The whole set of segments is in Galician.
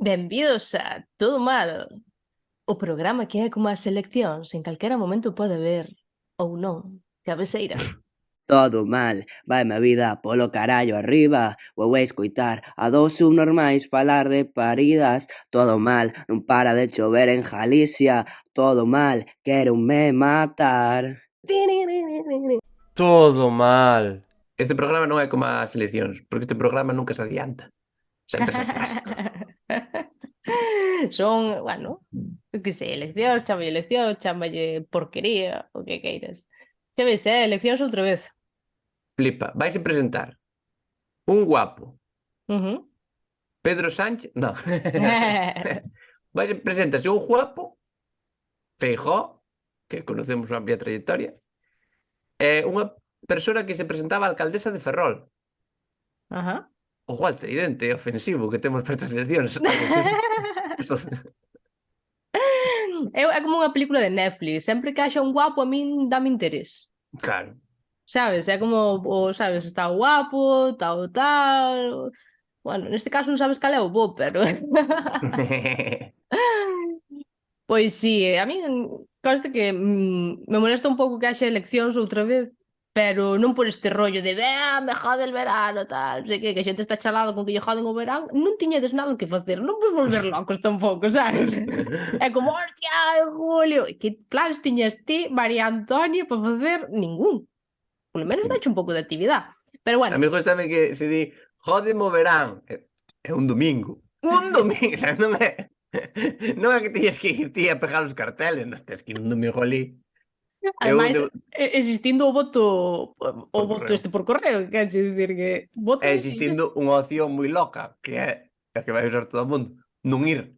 Benvidos a Todo Mal, o programa que é como as eleccións, en calquera momento pode haber, ou non, cabeceira. Todo mal, vaime a vida polo carallo arriba. Vou a escoitar a dos subnormais falar de paridas. Todo mal, non para de chover en Galicia. Todo mal, quéronme matar. Todo mal. Este programa non é como as eleccións, porque este programa nunca se adianta. Sempre se atrasa. Son, bueno, eu que sei, eleccións, chámalle porquería, o que queiras. Xa ves, eleccións outra vez. Flipa, vais a presentar un guapo, Uh Pedro Sánchez, non. Preséntase un guapo, Feijóo, que conocemos a amplia trayectoria, e unha persona que se presentaba a alcaldesa de Ferrol. Ajá. O igual tridente e ofensivo que temos para estas eleccións. É como unha película de Netflix. Sempre que haxa un guapo a min dame interés. Claro. Sabes? É como, sabes, está o guapo, está o tal... Bueno, neste caso non sabes cal é o bo, pero... Pois sí, a min consta que me molesta un pouco que haxa eleccións outra vez, pero non por este rollo de me jode el verano, tal, non sei que a xente está chalado con que lle joden o verán, non tiñedes nada que facer, non vos volver locos tampouco, sabes? É como, hostia, en julio, que plans tiñas ti, María Antonia, para facer? Ningún. Polo menos dache un pouco de actividade. Pero bueno. A mí gustame que se di jódeme o verán. É un domingo. Un domingo, o sea, non é... Non é que tiñes que ir ti a pegar os carteles, non tens que ir un domingo ali. Ademais, existindo o voto este por correo, que quer dicir que voto existindo unha opción moi loca, que é a que vai usar todo o mundo, non ir.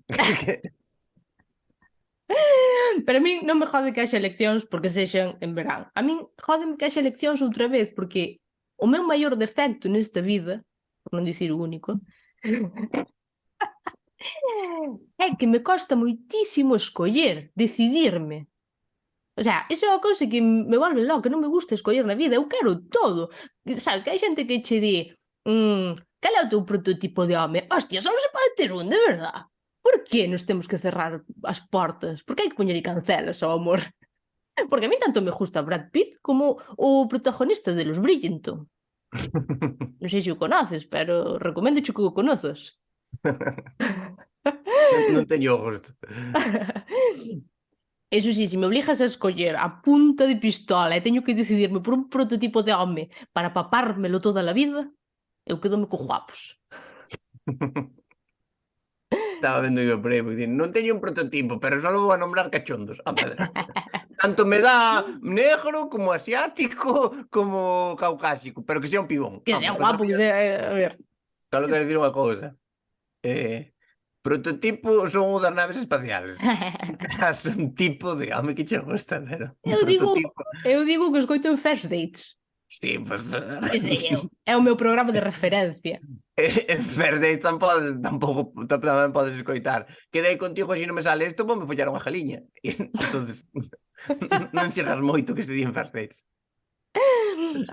Pero a min non me jode que haxa eleccións porque sexan en verán. A min jódeme que haxa eleccións outra vez porque o meu maior defecto nesta vida, por non dicir o único, é que me costa moitísimo escoller, decidirme. O sea, iso é unha cousa que me volve loca, non me gusta escoller na vida, eu quero todo. Sabes, que hai xente que che di cal é o teu prototipo de home? Hostia, só se pode ter un, de verdad. Por que nos temos que cerrar as portas? Por que hai que poñer cancelas ao amor? Porque a mí tanto me gusta Brad Pitt como o protagonista de Los Bridgerton. Non sei se o conoces, pero recomendo que o conozas. Non teño gusto. Eso sí, se me obligas a escoller a punta de pistola e teño que decidirme por un prototipo de home para papármelo toda a vida, eu quedome co guapos. Estaba vendo yo por aí, porque non teño un prototipo, pero só vou a nombrar cachondos. Tanto me dá negro, como asiático, como caucásico, pero que sea un pibón. Que sea guapo, que sea... A ver. Só quero dicir unha cousa. Prototipo son o das naves espaciales. Es un tipo de home que che gusta, pero... Eu digo que escoito en First Dates. Sí, pues... Que sei eu. É o meu programa de referencia. En First Dates tampouco tamén podes escoitar. Quedei contigo, se non me sale isto, me follar unha jaliña. Entonces, non xegas moito que se di en First Dates.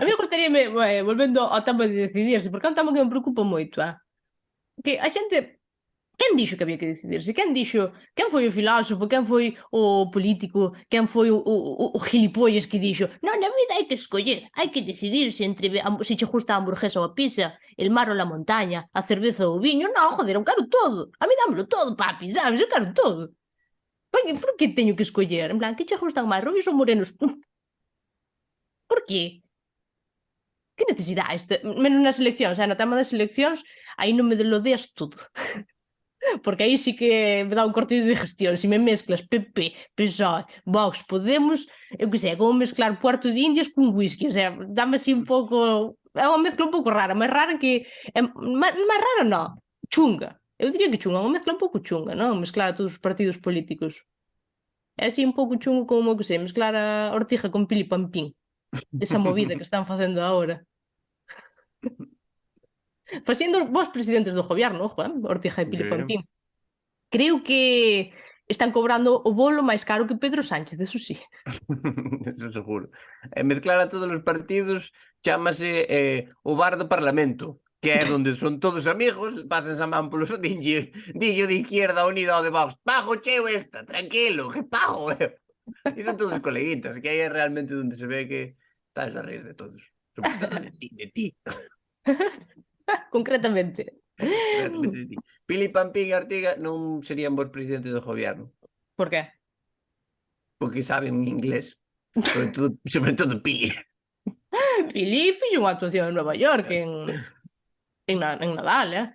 A mí gustaríame, volvendo ao tema de decidirse, porque é un tema que me preocupa moito, que a xente... Quen dixo que había que decidirse? Quen dixo? Quen foi o filósofo? Quen foi o político? Quen foi o gilipollas que dixo non, na vida hai que escoller, hai que decidirse entre se che gusta a hamburguesa ou a pizza, el mar ou a montaña, a cerveza ou o viño. Non, joder, eu quero todo. A mí dámelo todo, papi, sabes? Eu quero todo. Por que teño que escoller? En plan, que che gustan máis, rubios ou morenos? Por qué? Que necesidade este? Menos nas eleccións, no tema das eleccións, aí non me delodeas todo. Porque aí sí que me dá un corte de digestión. Se me mezclas PP, PSOE, Vox, Podemos, eu que sei, como mezclar Puerto de Indias con whisky, o sea, dame así un pouco... É unha mezcla un pouco rara, máis rara que... máis rara non, chunga. Eu diría que chunga, unha mezcla un pouco chunga, non? Mezclar a todos os partidos políticos. É así un pouco chungo como, que sei, mezclar a Ortiga con Pili Pampín. Esa movida que están facendo agora. Facendo vos presidentes do goberno, ojo, Ortiga e Pili Pampín. Creo que están cobrando o bolo máis caro que Pedro Sánchez, eso sí. Eso seguro. Mezclar a todos os partidos chámase o bar do Parlamento. que é donde son todos amigos, pasan a man polos dillo de Izquierda Unida ao de Vox, pago cheo esta, tranquilo, que pago, E son todos coleguitas, que aí é realmente donde se ve que estás a reír de todos. Sobre todo de ti. Concretamente. Concretamente de ti. Pili, Pampín e Ortega non serían bons presidentes do gobierno, Por qué? porque saben inglés, sobre todo Pili. Pili fixo unha actuación en Nova York en Nadal,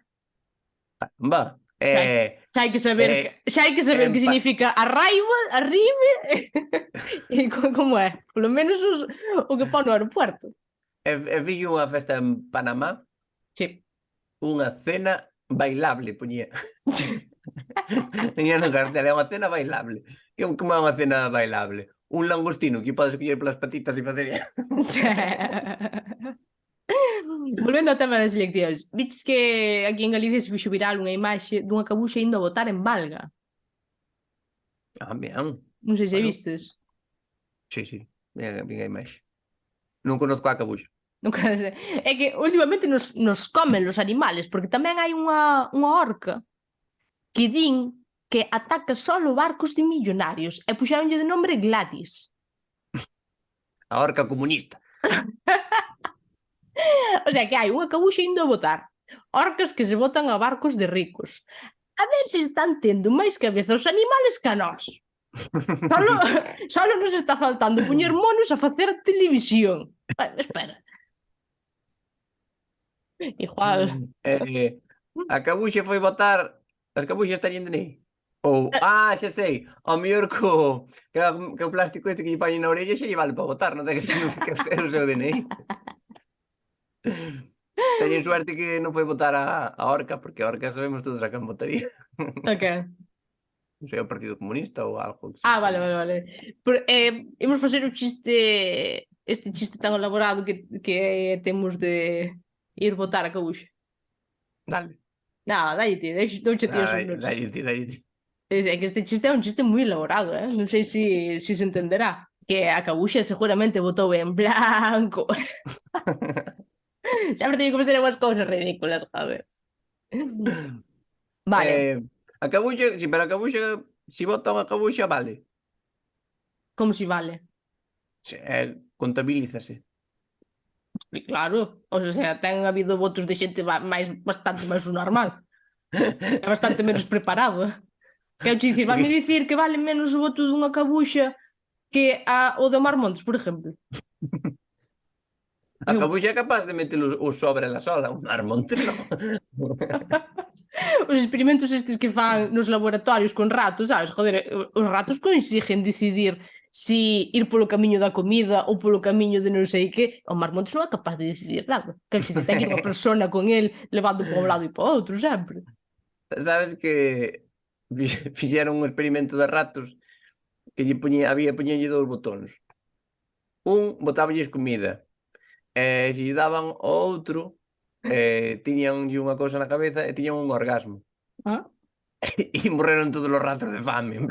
Va, Xa hai que saber, xa hai que saber que significa arrival, arribe, e como é, polo menos o que pon no aeropuerto. fixo unha festa en Panamá, Sí. unha cena bailable, poñía. Poñía no cartel, é unha cena bailable. Como é unha cena bailable? Un langostino que podes coller polas patitas e facer... Volvendo ao tema das eleccións, viches que aquí en Galicia se fixo viral unha imaxe dunha cabuxa indo a votar en Valga. Ben. Non sei se Bueno. vistes. Sí. Venga, imaxe. Non conozco a cabuxa. Nunca sei. É que últimamente nos comen os animales, porque tamén hai unha orca que din que ataca solo barcos de millonarios e puxaronlle de nombre Gladys. A orca comunista. O sea que hai unha cabuxa indo a votar. Orcas que se botan a barcos de ricos. A ver se están tendo máis cabeza os animales que a nós. Solo nos está faltando poñer monos a facer televisión. Espera. Igual. A cabuxa foi votar... As cabuxas teñen DNI? Ou, xa sei, ao mellor que o plástico este que lle pañen na orella xa lle vale para votar, non ten que ser o seu DNI. Teñen suerte que non foi votar a orca, porque a orca sabemos todos a quen votaría. Ok. Non sei, o Partido Comunista ou algo. Vale. Imos facer o chiste, este chiste tan elaborado que temos de ir votar a cabuxa. Dale. Non, dalle ti, douche ti os Dalle ti. É que este chiste é un chiste moi elaborado, non sei se se entenderá. Que a cabuxa seguramente votou en blanco. Sempre teño que facer unhas cousas ridículas, joder. Vale. A cabuxa, si, pero a cabuxa, si vota unha cabuxa, vale. Como si vale? Contabilízase. Claro, o sea, ten habido votos de xente bastante máis normal. É bastante menos preparado. Quero dicir, vanme dicir que vale menos o voto dunha cabuxa que o de Omar Montes, por exemplo. A cabuxa é capaz de meter o sobre la sola, un Omar Montes non. Os experimentos estes que fan nos laboratorios con ratos, sabes? Joder, os ratos consiguen decidir si ir polo camiño da comida ou polo camiño de non sei que. O Omar Montes non é capaz de decidir nada. Que se ten que ir unha persona con el levando para un lado e para outro, sempre. Sabes que fixeron un experimento de ratos que poñenlle dous botóns. Un botáballes comida. E se lle daban o outro, tiñanlle unha cousa na cabeza e tiñan un orgasmo. E morreron todos os ratos de fame.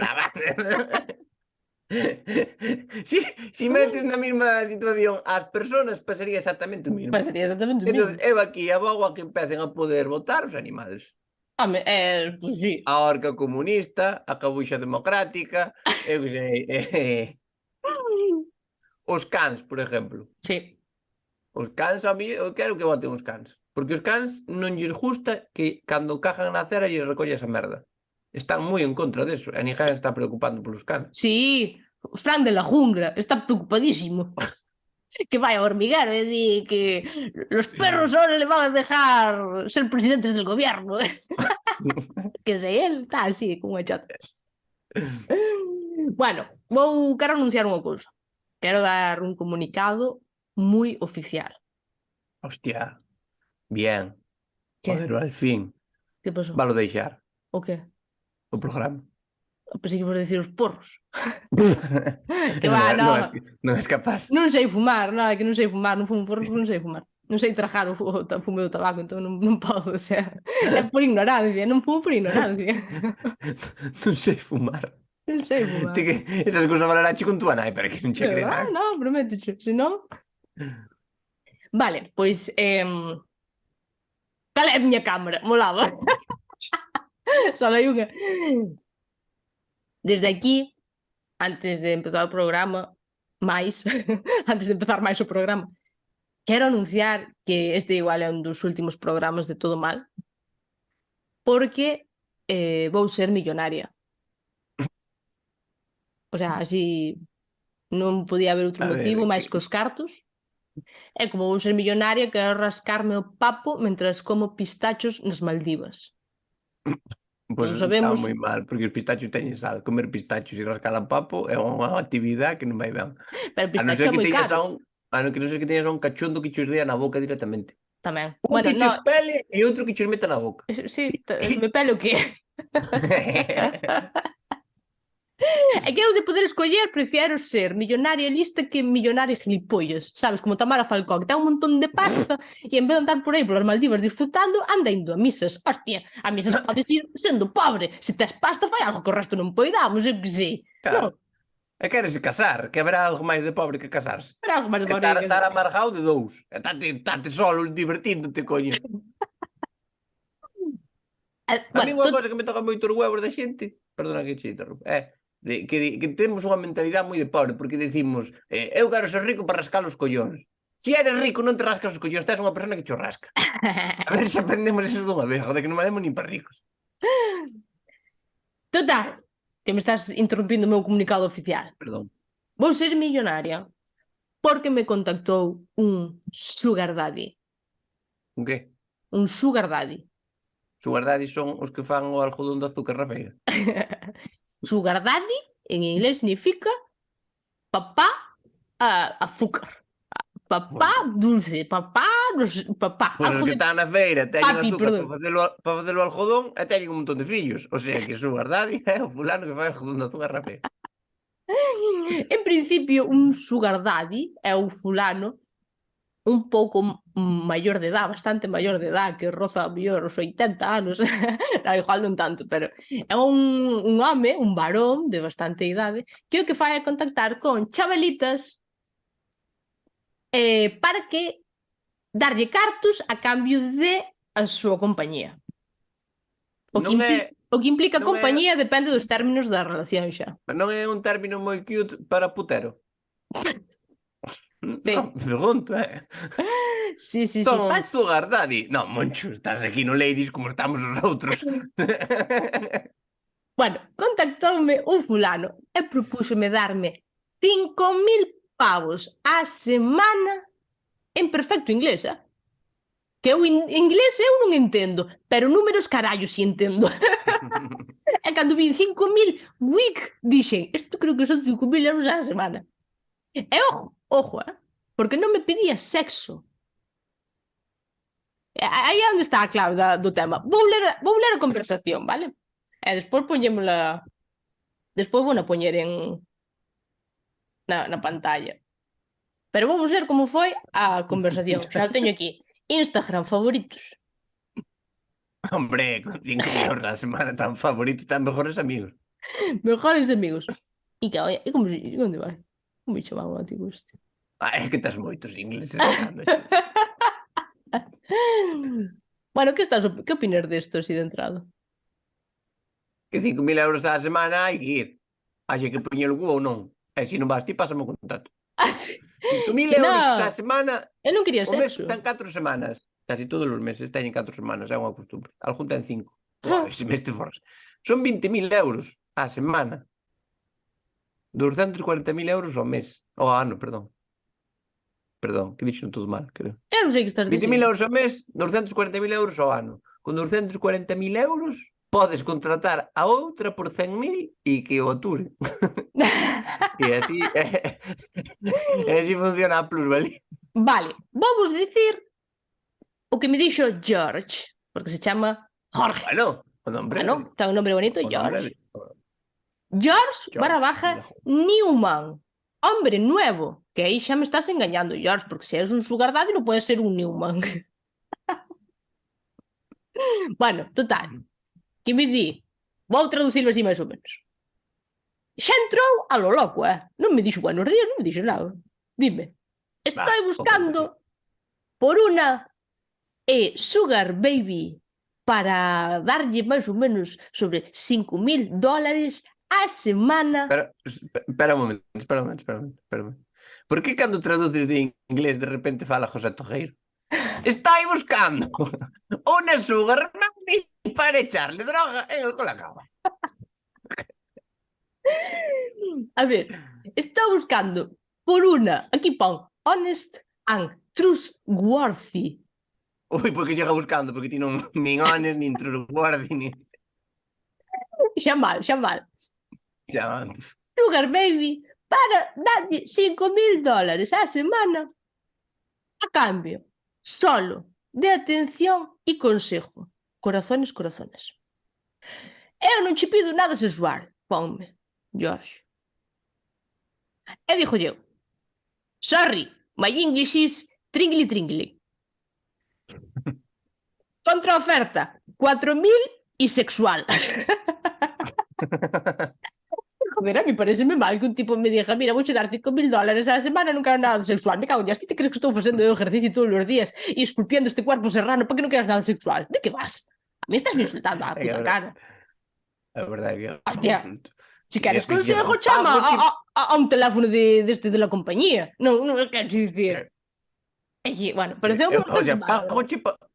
Si metes na mesma situación as persoas, pasaría exactamente o mesmo. Entón, eu aquí abogo a que empecen a poder votar os animales. Pues sí. A orca comunista, a cabuxa democrática, eu que sei. Os cans, por exemplo. Sí. Os cans, a mí, eu quero que voten os cans. Porque os cans non lles gusta que cando cajan na acera lles recolle esa merda. Están moi en contra deso. E ninguén está preocupando polos cans. Sí, Fran de la Jungla está preocupadísimo. Que vai ao hormiguero e di que los perros ahora le van a dejar ser presidentes del gobierno. Que sei, él está así, con unha chata. Bueno, quero anunciar unha cousa. Quero dar un comunicado moi oficial. Hostia, bien. Que? Joder, al fin. Que pasou? Valo deixar. O que? O programa. Pensei que ibas decir os porros. Que va, non és capaz. Non sei fumar, nada, que non sei fumar, non fumo porros, non sei fumar. Non sei trajar o fume do tabaco, entón non podo, o sea, é por ignorancia, non fumo por ignorancia. Non sei fumar. Non sei fumar. Esas cousas valerache con túa nai, pero que non che creo. Non, prometo, se non... Vale, pois... Cal é a miña cámara? Molaba. Só hai unha. Desde aquí, antes de empezar o programa, antes de empezar máis o programa, quero anunciar que este igual é un dos últimos programas de Todo Mal, porque vou ser millonaria. O sea, así non podía haber outro A ver, motivo máis que os cartos. É como vou ser millonaria, quero rascarme o papo mentras como pistachos nas Maldivas. Pois Non está sabemos, moi mal, porque os pistachos teñen sal. Comer pistachos e rascar a papo é unha actividade que non vai ben. pero o A non pistacho ser é que moi teñas caro que non ser que teñas a un cachondo que chos dea na boca directamente. tamén. Un Bueno, que no, chos pele e outro que chos meta na boca. sí, me pele o qué? É que eu de poder escoller prefiero ser millonaria lista que millonaria gilipollas, sabes, como Tamara Falcó, que ten un montón de pasta e en vez de andar por aí polas Maldivas disfrutando, anda indo a misas. Hostia, a misas podes ir sendo pobre. Se tes pasta fai algo que o resto non poidamos, eu que sei. Non, Claro. E queres casar, que haberá algo máis de pobre que casarse. pero algo máis de E pobre que estar amargado de dous. E tate solo divertíndote, coño. A mí Bueno, unha cosa que me toca moito os huevos da xente, perdona que che interrompo, que temos unha mentalidade moi de pobre, porque decimos, eu quero ser rico para rascar os collóns. Se eres rico non te rascas os collóns, tes unha persona que cho rasca. A ver se aprendemos eso dunha vez, joder, que non valemos nin para ricos. total, que me estás interrompindo o meu comunicado oficial. Perdón. Vou ser millonaria porque me contactou un sugar daddy. Un que? Un sugar daddy. Sugar daddy son os que fan o algodón de azúcar na feira. Sugar daddy en inglés significa papá azúcar. Papá dulce, papá, no sé, papá. Pois os Algo que de están na feira teñen papi, azúcar perdón. para facelo algodón e teñen un montón de fillos. O sea que sugar daddy é o fulano que fai algodón de azúcar na feira. En principio, un sugar daddy é un fulano un pouco maior de edad, bastante maior de edad, que roza mellor os 80 anos. Non, igual non tanto, pero é un home, un varón de bastante idade, que o que fai é contactar con chavalitas para que darlle cartos a cambio de a súa compañía. O que implica non é- compañía depende dos términos da relación xa. Non é un término moi cute para putero? Sí. Non, pregunto, Sí, Son pas... sugar daddy. Non, Moncho, estás aquí no Ladies como estamos os outros. Bueno, contactoume un fulano e propúxome darme 5.000 pavos a semana en perfecto inglés, Que eu inglés eu non entendo, pero números carallo si entendo. E cando vi 5.000 week, dixen, isto creo que son 5.000 euros a semana. E ojo, porque non me pedía sexo. Aí é onde está a clave do tema. Vou ler a conversación, vale? E despois poñémola... Despois vou na poñer na pantalla. Pero vamos ver como foi a conversación. Xa o teño aquí. Instagram, favoritos. Hombre, con 5.000 euros a semana tan favoritos, tan mejores amigos. Mejores amigos. E como onde vai? Como me chamaban a ti este? É que estás moitos ingleses. Bueno, que opinas desto así de entrada? Que 5.000 euros a semana hai que ir. Haxe que poñer o ou non. E se non vas ti, pásame o contacto. 5.000 euros a semana. Eu non quería O mes sexo. ten 4 semanas. Casi todos os meses teñen 4 semanas, é unha costumbre. Algún ten 5. Ese mes te forras. Son 20.000 euros a semana. 240.000 euros ao mes. Ao ano, perdón. Perdón, que dixo todo mal, creo. Eu non sei que estás 20.000 dicindo. euros ao mes, 240.000 euros ao ano. Con 240.000 euros podes contratar a outra por 100.000 e que o ature. E así funciona a plusvalía. Vale, vamos dicir o que me dixo George, porque se chama Jorge. Bueno, o nombre. Bueno, ten un nombre bonito, o George. nombre George _ Newman. Hombre nuevo. Que aí xa me estás engañando, George, porque se eres un sugar daddy non puedes ser un Newman. Bueno, total. Que me di, vou traducirlo así máis ou menos. Xa entrou a lo loco, Non me dixo buenos días, non me dixo nada. Dime, estoy buscando por una e Sugar Baby para darlle máis ou menos sobre $5,000 a semana. Espera un momento. Por que cando traduces de inglés de repente fala José Tojeiro? Estai buscando unha sugar mami para echarle droga en el colacao. A ver, está buscando por una, aquí pon, honest and trustworthy. Ui, porque chega buscando, porque ti non nin honest, nin trustworthy, nin... Xa mal. Xa, Sugar Baby para darlle $5,000 a semana a cambio solo de atención e consejo. Corazones. Eu non che pido nada sexual, ponme, George. E dixo eu, sorry, my English is tringly. Contraoferta, 4,000 e sexual. Joder, a mí pareceme mal que un tipo me diga, mira, vouche dar $5,000 a semana, non quero nada sexual. Me cago en ti te crees que estou facendo eu ejercicio todos os días e esculpiendo este cuerpo serrano para que non queras nada sexual? De que vas? A mí estás me insultando a puta cara. A verdade que... Hostia, si queres consejo, chama a un teléfono deste de la compañía. Non quero dicir. Bueno, pareceu bastante mal.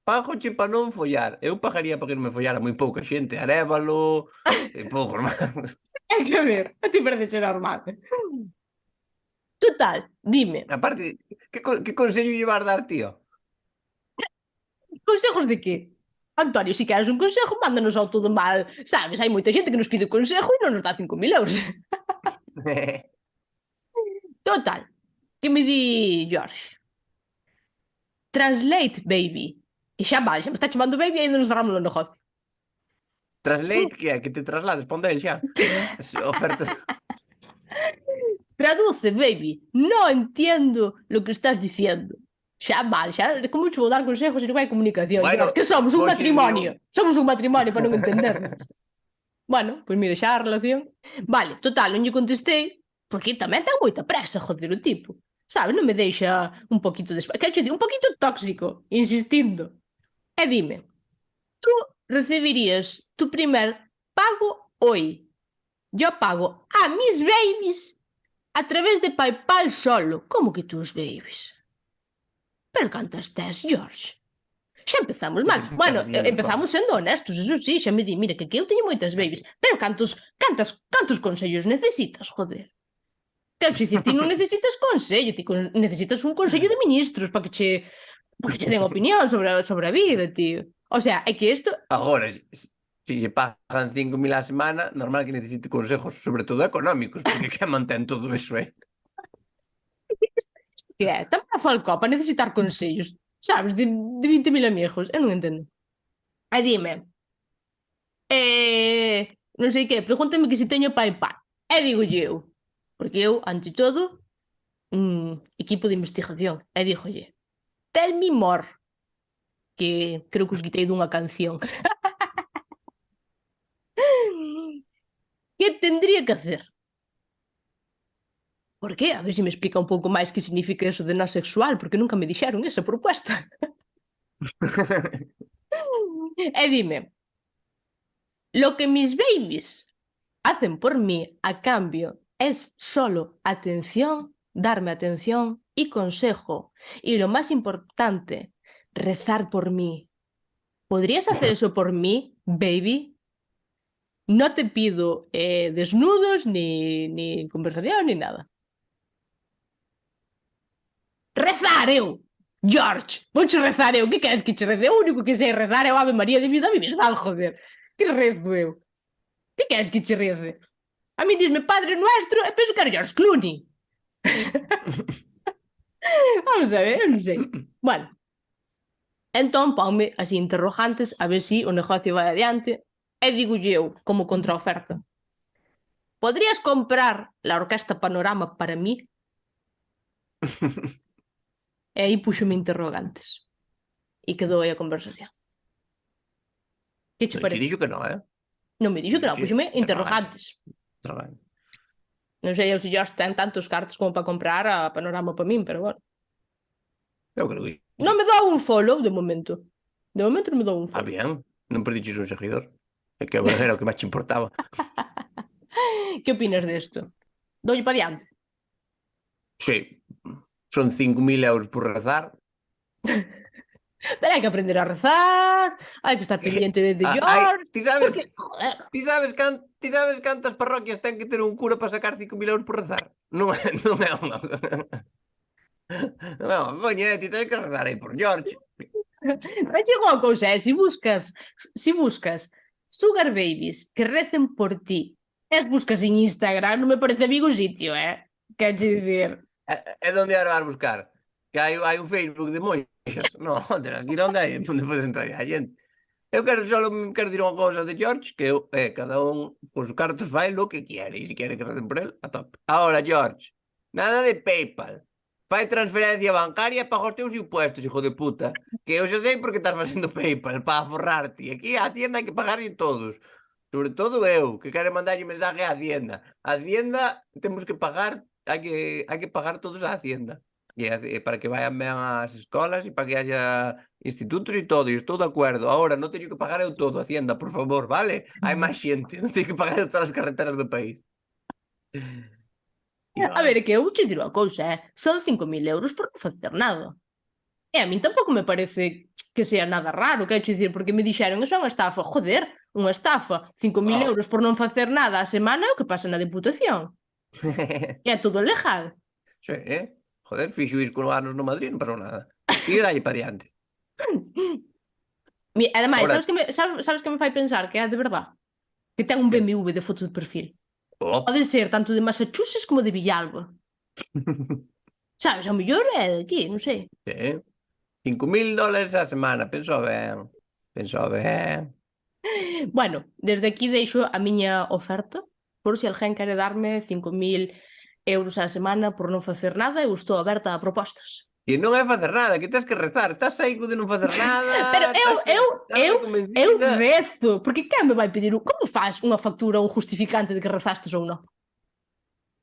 Pagoche para non follar. Eu pagaría para que non me follara moi pouca xente. Arévalo, e poucos máis. Hai que ver, a ti parece normal. Total, dime. Aparte, que consello lle vas dar, tío? Consejos de que? Antonio, si queres un consejo, mándanos ao todo mal. Sabes, hai moita xente que nos pide consejo e non nos dá 5,000 euros. Total, que me di George. Translate, baby. E xa vale, xa me está chamando baby e ainda nos cerramos o negocio. Translate, que é? Que te traslades, ponte el xa. Ofertas... Traduce, baby. No entiendo lo que estás diciendo. Xa vale, xa, como che vou dar consejos se non hai comunicación? Bueno, que somos un matrimonio. Somos un matrimonio para non entendernos. Bueno, pois mira, xa a relación. Vale, total, non lle contestei, porque tamén ten moita presa, joder, o tipo. Sabes, non me deixa un poquito de... Quero dicir, un poquito tóxico, insistindo. E dime, tú recibirías tu primer pago hoy. Yo pago a mis babies a través de PayPal solo. Como que tus babies? Pero cantas tes, George? Xa empezamos mal. Bueno, empezamos sendo honestos, eso sí, xa me di, mira, que aquí eu teño moitas babies, pero cantos consellos necesitas, joder? Quero dicir, ti non necesitas consello, ti necesitas un consello de ministros para que che den opinión sobre a vida, tío. O sea, é que isto... Agora, se lle pagan 5,000 a semana, normal que necesite consejos, sobre todo económicos, porque que mantén todo eso, Que é, tamén a falcó para necesitar consellos, sabes, de 20,000 amigos. Eu non entendo. E dime, non sei que, pregúntame que se teño PayPal. E digo eu, porque eu, ante todo, equipo de investigación. E dígolle, tell me more, que creo que os quitei dunha canción. Que tendría que hacer? Por qué? A ver se me explica un pouco máis que significa eso de no sexual, porque nunca me dixeron esa propuesta. E dime, lo que mis babies hacen por mí a cambio es solo atención, darme atención y consejo. Y lo más importante, rezar por mí. ¿Podrías hacer eso por mí, baby? No te pido desnudos, ni conversación, ni nada. Rezar eu! George, vouche rezar eu. Que queres que che reze? O único que sei rezar é o Ave María de vida vivisval, joder. Que rezo eu? Que queres que che reze? A mí disme Padre Nuestro e penso que era George Clooney. Vamos a ver, eu non sei. Bueno, entón ponme así interrogantes a ver si o negocio vai adiante e digo eu como contraoferta. ¿Podrías comprar la Orquesta Panorama para mí? E aí puxome interrogantes. E quedou aí a conversación. Que che parece? Te dixo que non, Non me dixo que non, puxome interrogantes. Non sei eu se George ten tantos cartos como para comprar a Panorama para min, pero bueno. Eu creo que... Non me dou un follow de momento. De momento non me dou un Ah, follo. bien. Non perdiches un seguidor. É que era o que máis te importaba. Que opinas desto? Doulle pa diante. Sí. Son 5.000 euros por rezar. Pero hai que aprender a rezar, hai que estar pendiente de George, Ti sabes, porque, joder, ti sabes cantas parroquias ten que ter un cura para sacar 5.000 euros por rezar? Non é, non é unha... Non é unha coña, ti tens que rezar aí por George. non chego a cousa, se buscas sugar babies que recen por ti, e buscas en Instagram, non me parece a mí o sitio, quero che dicir. É onde ahora vas buscar? Que hai un Facebook de monxas. Non, terás que ir onde podes entrar a xente. Eu quero dir unha cousa de George, que cada un os cartos fai lo que quere, e se quere que recen por el, a tope. Ahora, George, nada de PayPal. Fai transferencia bancaria e paga os teus impuestos, hijo de puta. Que eu xa sei porque estás facendo PayPal, para forrarte. Aquí a Hacienda hai que pagarlle todos. Sobre todo eu, que quero mandarlle mensaje á Hacienda. A Hacienda temos que pagar, hai que pagar todos a Hacienda. E para que vayan ben ás escolas e para que haya institutos e todo, e estou de acordo. Ahora, non teño que pagar eu todo, Hacienda, por favor, vale? Hai máis xente, non teño que pagar eu todas as carreteras do país. A ver, é que eu che diro a cousa, son 5.000 euros por non facer nada. E a min tampouco me parece que sea nada raro, quero che dicir, porque me dixeron, eso é unha estafa, joder, unha estafa, 5.000 Oh. euros por non facer nada a semana é o que pasa na Deputación. E é todo legal. Sí, joder, fixo iso con anos no Madrid, non pasou nada. Sigue dalle para diante. Ademais, Ahora, sabes que me fai pensar que é de verdade? Que ten un que? BMW de foto de perfil. Oh. Pode ser tanto de Massachusetts como de Villalba. Sabes, ao mellor é de aquí, non sei. Sí. $5.000 a semana, pensou ben. Pensou ben. Bueno, desde aquí deixo a miña oferta por se alguén quere darme 5.000 euros á semana por non facer nada, eu estou aberta a propostas. E non é facer nada, que tens que rezar. Estás aí de non facer nada. Pero eu convencida. rezo, porque quen me vai pedir como faz unha factura ou un justificante de que rezastes ou non?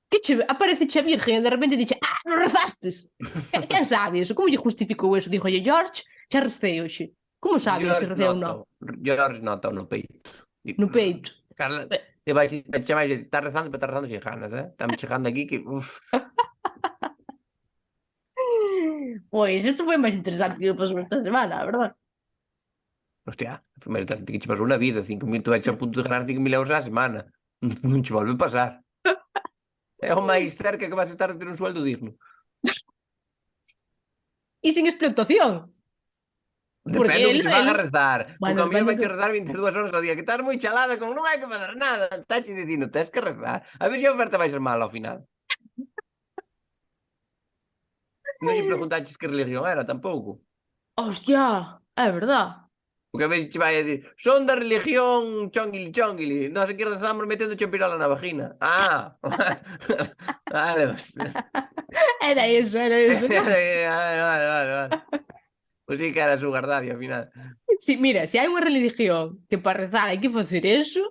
Que che aparece a Virgen e de repente dixe, non rezastes. Quen sabe iso? Como lle justificou eso? Dígolle, George, xa recei hoxe. Como sabe se recei ou non? George nota no peito. No peito. Carla, te vai está rezando, pero está rezando sin ganas, Estamos chegando aquí que, uf. Pois, isto foi máis interesante que eu pasou esta semana, a verdade. Hostia, que che pasou na vida, 5.000, tu vais a punto de ganar 5.000 euros á semana. Non che volve a pasar. É o máis cerca que vas a estar de ter un sueldo digno. E sin explotación. Porque Depende do que che van a el- rezar. Bueno, O camión vai depende te rezar 22 horas ao día, que estás moi chalada con non hai que fazer nada. Está che dicindo, tens que rezar. A ver se a oferta vai ser mala ao final. Non lle preguntaches que religión era tampouco. Hostia, é verdade. Porque a veces che vai a dir, son da religión chonguili. Nós aquí rezamos metendo pirola na vagina. Ah! Vale, pues. Era eso. Vale. Pois sí que era su daddy ao final. Sí, mira, se hai unha religión que para rezar hai que facer eso,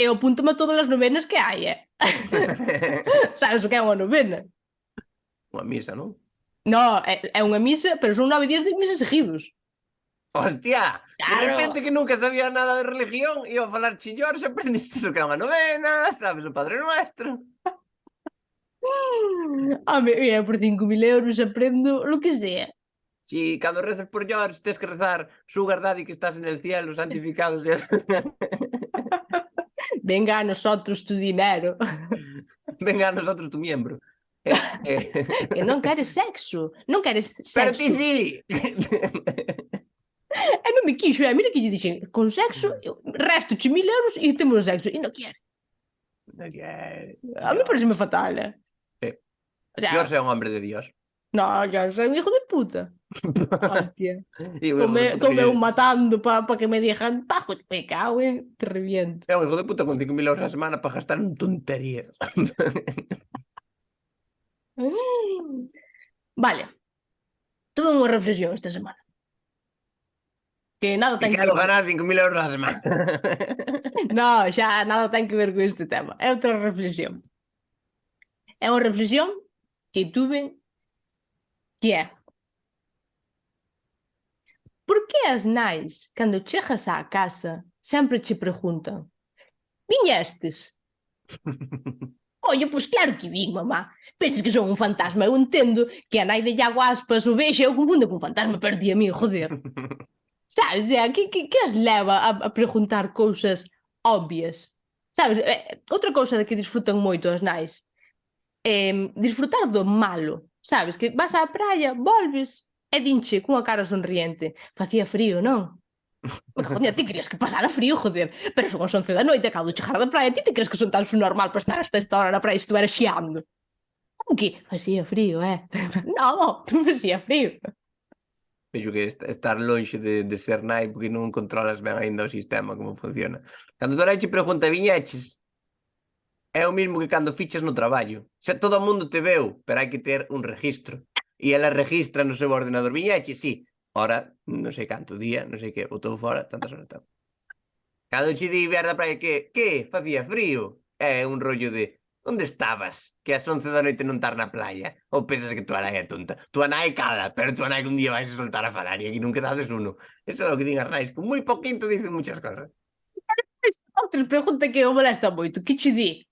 eu apúntome a todas as novenas que hai, Sabes o que é unha novena? Unha misa, non? No, é unha misa, pero son 9 días de misa seguidos. Hostia, de Claro. repente que nunca sabía nada de religión, iba a falar chillor, se aprendiste o que é unha novena, sabes o Padre Nuestro. Mira, por 5.000 euros aprendo lo que sea. Si cando rezas por George tens que rezar Sugar Daddy que estás en el cielo, santificado seas. Venga a nosotros tu dinero. Venga a nosotros tu miembro. Que non queres sexo. Non queres sexo. Pero ti sí. E non me quixo, mira que lle dixen, con sexo, resto 1.000 euros e temos sexo. E non quere. A mí pareceme fatal, Sí. O sea, George é un hombre de Dios. no, ya soy un hijo de puta. Hostia. E un hijo de puta Tome que- un matando para que me dejan bajo. Me cago en... Te reviento. É un hijo de puta con 5.000 euros a semana para gastar en tonterías. Vale. Tuve unha reflexión esta semana. Que nada Que ten que quero ver. ganar 5.000 euros a semana. No, xa nada ten que ver con este tema. É outra reflexión. É unha reflexión que tuve que é por que as nais, cando chegas á casa, sempre che preguntan: viñestes? Coño, pois claro que vin, mamá. Pensas que son un fantasma. Eu entendo que a nai de Iago Aspas o vexe eu confunde con fantasma, pero ti a mí, joder. Sabes, que as leva a preguntar cousas obvias? Sabes, outra cousa de que disfrutan moito as nais disfrutar do malo, sabes? Que vas á praia, volves e dinche cunha cara sonriente. Facía frío, non? Me cago ti querías que pasara frío, joder. Pero son as 11 da noite, acabo de chegar da praia. Ti te crees que son tan normal para estar hasta esta hora na praia se estuvera xiando? Como que? Facía frío, Non, non facía frío. Vexo que estar lonxe de ser nai porque non controlas ben aínda o sistema, como funciona. Cando tu nai che pregunta viñeches, é o mismo que cando fichas no traballo. Se todo o mundo te veu, pero hai que ter un registro. E ela registra no seu ordenador. Viñeches, sí. Hora, non sei canto día, non sei que, botou fora, tantas horas tal. Cando che di ver da praia que facía frío, é un rollo de onde estabas? Que ás 11 da noite non estar na playa? Ou pensas que tua nai é tonta? Tua nai cala, pero tua nai que un día vais a soltar a falar e aquí non quedades uno. Eso é o que din as nais, con moi poquito dicen muchas cosas. Outros pregunta que o molesta moito. Que che di?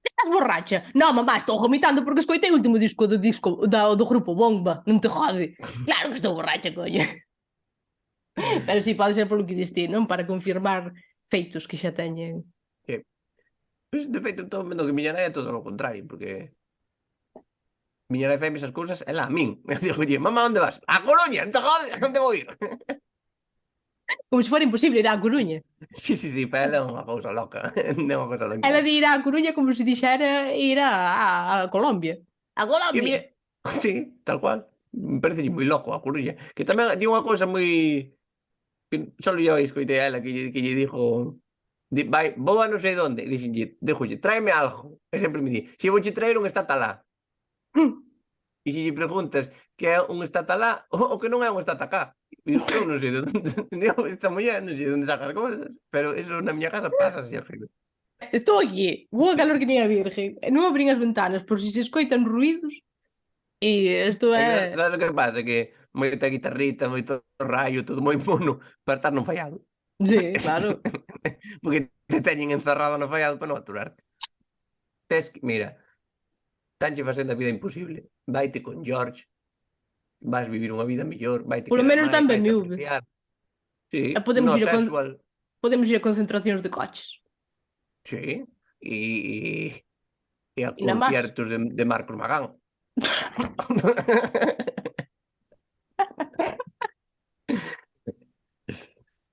Estás borracha? Non, mamá, estou vomitando porque escoitei o último disco do grupo Bomba. Non te jode. Claro que estou borracha, coño. Pero si, pode ser polo que diste, non? Para confirmar feitos que xa teñen. Pois, de feito, estou vendo que miña nai é todo o contrario, porque miña nai fai esas cousas, ela a min. Eu digo, mamá, onde vas? A Coruña, non te jodes, onde vou ir? Como se fora imposible ir á Coruña. Sí, para ela é unha cousa loca. É unha cousa loca. Ela de ir á Coruña como se dixera ir a Colombia. A Colombia! Sí, tal cual. Me parece moi loco a Coruña. Que tamén di unha cousa moi... Que só yo escoitei a ela que lle dixo... Vai, vou a non sei donde. Dixenlle, díjolle, tráeme algo. E sempre me di, si vouche traer un estatalá. E se lle preguntas que é un estatalá, o que non é un estatacá. Eu non sei de onde... Esta muller non sei de onde sacas cousas. Pero eso na miña casa pasa, se arriba. Estou aquí, boa calor que nin a virgen. Non abrín as ventanas por si se escoitan ruidos. E isto é... Sabes o que pasa? Que moita guitarrita, moito raio, todo moi mono para estar non fallado. Sí, claro. Porque te teñen encerrado no fallado para non aturarte. Mira, tanche facendo a vida imposible. Vaite con George, vas vivir unha vida mellor, vaite Polo menos máis, tan vaite BMW. apreciar. Sí, Podemos no ir sexual. Podemos ir a concentracións de coches. Sí, e a E nada máis. conciertos de Marcos Magán.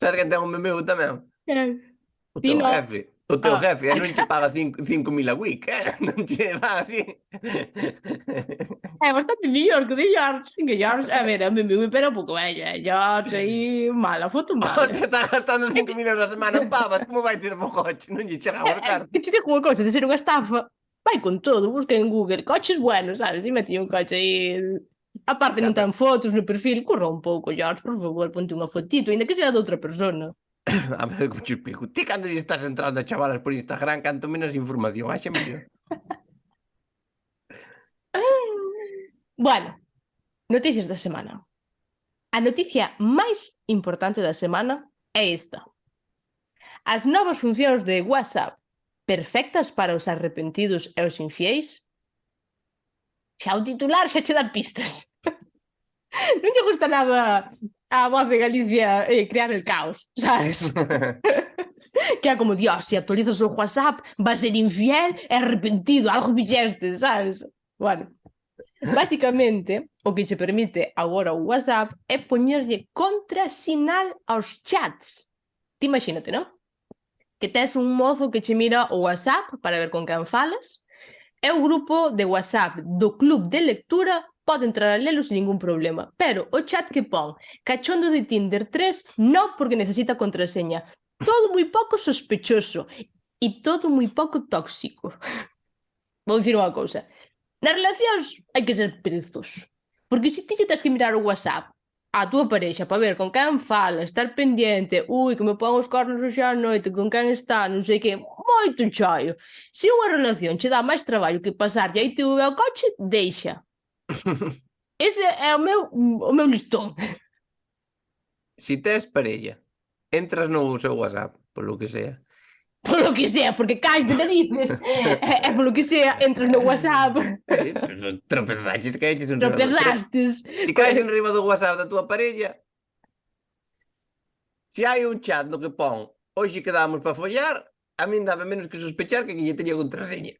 Sabes quen ten un BMW tamén? O teu jefe. O teu jefe, non che paga 5.000 a week, non che paga así. É bastante mellor que o de George. Que George, a ver, a mí me pero un pouco vello, George aí, mala, foto mala. Che está gastando 5.000 euros a semana en pavas, como vai ter bo coche? Non lle chega a buscar. Que che digo unha cousa, de ser unha estafa, vai con todo, busca en Google, coches buenos, sabes? E mete un coche aí... Aparte non ten fotos no perfil, curra un pouco, George, por favor, ponte unha fotito, ainda que sea de outra persona. A ver, como te explico. Ti cando lle estás entrando a chavalas por Instagram, canto menos información, axa mellor. Bueno, noticias da semana. A noticia máis importante da semana é esta. As novas funcións de WhatsApp perfectas para os arrepentidos e os infiéis? Xa o titular xa che dá pistas. Non lle gusta nada a Voz de Galicia crear el caos, sabes? Que é como, Dios, se actualizas o WhatsApp vas a ser infiel e arrepentido, algo fixeste, sabes? Bueno, basicamente, o que che permite agora o WhatsApp é poñerlle contrasinal aos chats. Ti imagínate, non? Que tes un mozo que che mira o WhatsApp para ver con quen falas, e o grupo de WhatsApp do club de lectura pode entrar a lelo sin ningún problema. Pero o chat que pon cachondo de Tinder 3 non porque necesita contraseña. Todo moi pouco sospechoso e todo moi pouco tóxico. Vou dicir unha cousa. Nas relacións hai que ser perezoso. Porque se ti tens que mirar o WhatsApp a túa parexa para ver con quen fala, estar pendiente, que me pon os cornos hoxe á noite, con quen está, non sei que, moito choio. Se unha relación che dá máis traballo que pasarlle a ITV ao coche, deixa. Ese é o meu listón. si tes parella, entras no seu WhatsApp, polo que sea. Polo que sea, porque caes de narices. E polo que sea, entras no WhatsApp, Tropezaches, caeches en riba do... tropezastes. Si caes en riba do WhatsApp da tua parella, se hai un chat no que pon hoxe quedamos para follar, a min dame menos que sospechar que lle teña contraseña.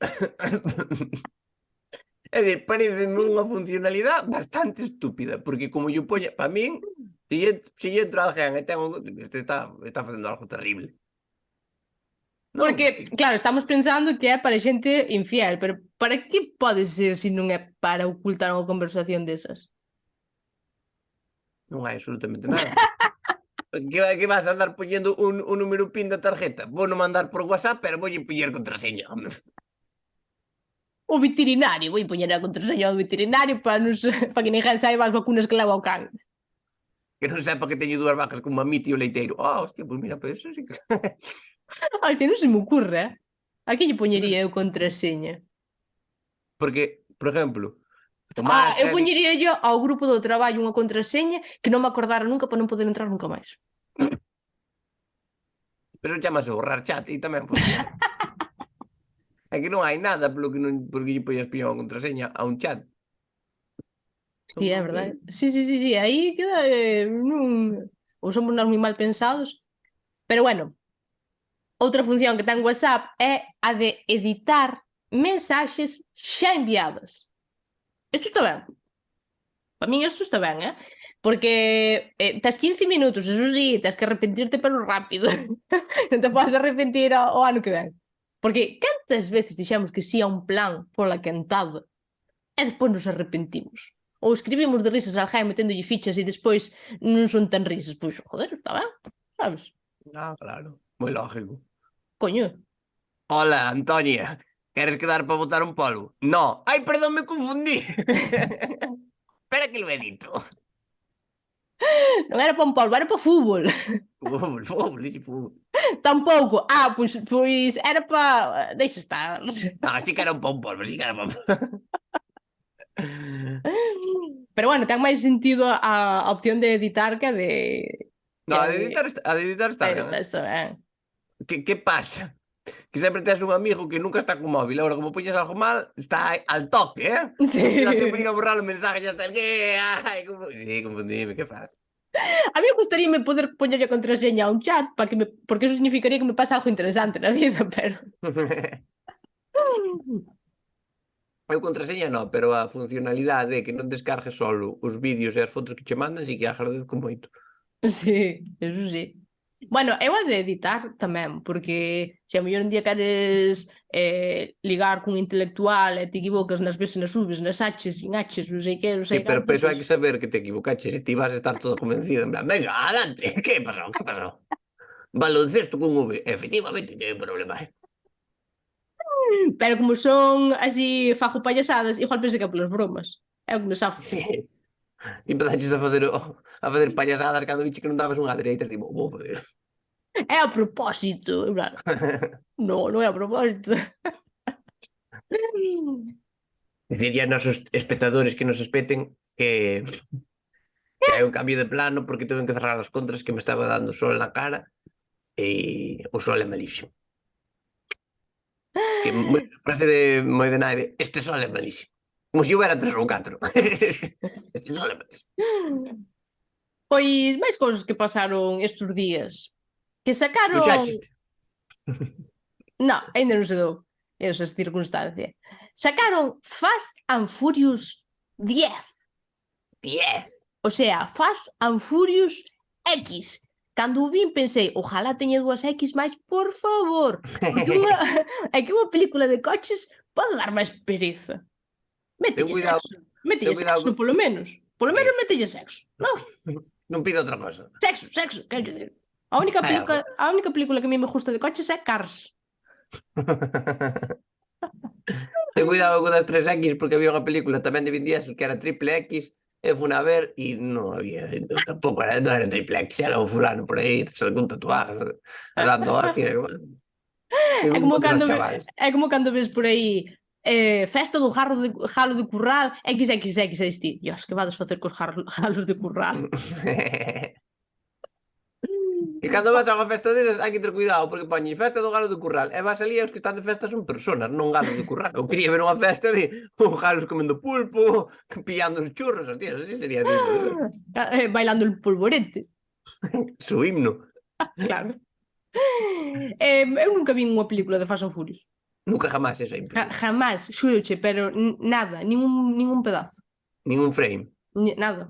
É dicir, pareceme unha funcionalidade bastante estúpida, porque como yo poña, para min, se lle entra alguén e ten un... Este está facendo algo terrible. Non, Porque, claro, estamos pensando que é para xente infiel, pero para que pode ser se non é para ocultar unha conversación desas? non hai absolutamente nada. Que vas a andar poñendo un número PIN da tarjeta? Vou non mandar por WhatsApp, pero voulle poñer contraseña. O veterinario, vou poñer a contraseña do veterinario para que ninguén saiba as vacunas que leva ao can. Que non sepa que teño dúas vacas con mamita e o leiteiro. Hostia, pois mira, pero eso sí que... Hostia, non se me ocurre, eh? A que lle poñería eu contraseña? Porque, por exemplo, Tomás... Eu poñería yo ao grupo do traballo unha contraseña que non me acordara nunca para non poder entrar nunca máis. Pero chamase borrar chat e tamén funciona. É que non hai nada polo que non... Porque lle poñas pillar unha contraseña a un chat. Sí, é verdade. Sí, aí queda... non... Ou somos nós moi mal pensados. Pero bueno, outra función que ten WhatsApp é a de editar mensaxes xa enviadas. Isto está ben. Para min isto está ben, eh? Porque tes 15 minutos, eso sí, tes que arrepentirte pero rápido. Non te podes arrepentir ao ano que ven. Porque cantas veces dixemos que sí a un plan pola cantada e despois nos arrepentimos. Ou escribimos de risas al Jaime meténdolle fichas e despois non son tan risas. Pois, joder, está ben, sabes? Claro, moi lógico. Coño. Hola, Antonia. Queres quedar para botar un polvo? No. Ai, perdón, me confundí. Espera que lo edito. Non era para un polvo, era para fútbol. Fútbol. Tampouco. Pois era para... Deixa estar. Sí que era un polvo, sí que era un polvo. Pero bueno, ten máis sentido a opción de editar que a de... No, a de editar está ben, Que pasa? Que sempre tes un amigo que nunca está con móvil. Agora, como poñes algo mal, está al toque, eh? Sí. Se non te poña a borrar o mensaje, xa está el... Sí, confundime, que faz? A mí gustaríame poder poñerlle a contraseña a un chat porque eso significaría que me pasa algo interesante na vida, pero... Eu contraseña non, pero a funcionalidade de que non descargues solo os vídeos e as fotos que che mandan sí que agradezco moito. Sí, eso sí. Bueno, eu a de editar tamén, porque se a mellor un día queres ligar cun intelectual e te equivocas nas veces nas Vs, nas Hs, sin Hs, non sei que, non sei pero eso hai que saber que te equivocaches e ti vas a estar todo convencido en plan, venga, adelante, que pasou? Baloncesto con V, efectivamente, non hai problema, Pero como son así fajo payasadas, igual pensei que é polas bromas. É o que me safo. E empezaches a facer payasadas cando dixe que non dabas unha dereita, tipo, vou fazer. É a propósito. Non é a propósito. Diría aos nosos espectadores que nos espeten que hai un cambio de plano porque tuve que cerrar as contras que me estaba dando sol na cara e o sol é malísimo. Que frase de moi de naide, este sol é malísimo. Como se houbera 3 ou 4. Este sol é malísimo. Pois máis cousas que pasaron estes días. Que sacaron... Escuchaste? Non, ainda non se dou esa circunstancia. Sacaron Fast and Furious 10. 10. O sea, Fast and Furious X. Cando o vin pensei, ojalá teña 2 X máis, por favor. Porque é que unha película de coches pode dar máis pereza. Mételle sexo. Mételle sexo, polo menos. Polo menos mételle sexo. Non? Non pido outra cosa. Sexo, quero dizer. A única película que a mí me gusta de coches é Cars. Ten cuidado con das 3X porque había unha película tamén de Vin Diesel que era triple X. Eu fui a ver e non había, tampouco era, non era triple X, era un fulano por aí, con tatuajes, dando hostia. É como cando ves por aí festa do jalo de curral XXX, e diste, dios, que vades facer cos jalos de curral? E cando vas a unha festa desas hai que ter cuidado, porque poñes festa do galo de curral e vas ali e os que están de festa son personas, non galos de curral. Eu quería ver unha festa de galos comendo pulpo, pillando os churros, hostia, eso sí sería digno de ver. Bailando el polvorete, Su himno. claro. Eu nunca vi unha película de Fast and Furious. Nunca jamás, eso é imposible. Jamás, xúroche, pero nada, ningún pedazo. Nin un frame. Nada.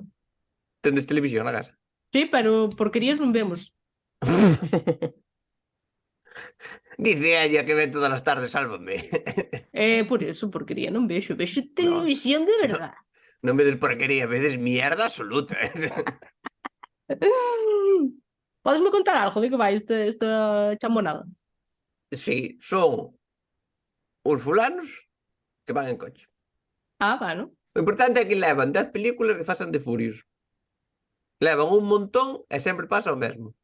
Tendes televisión na casa. Sí, pero porquerías non vemos. Dice ella que ve todas as tardes, sálvame. Por eso, porquería non vexo. Vexo televisión de verdad. Non vedes porquería, vedes mierda absoluta. Podesme contar algo de que vai esta chamonada? Sí, son os fulanos que van en coche. Bueno. O importante é que levan 10 películas de Fast and the Furious. Levan un montón e sempre pasa o mesmo.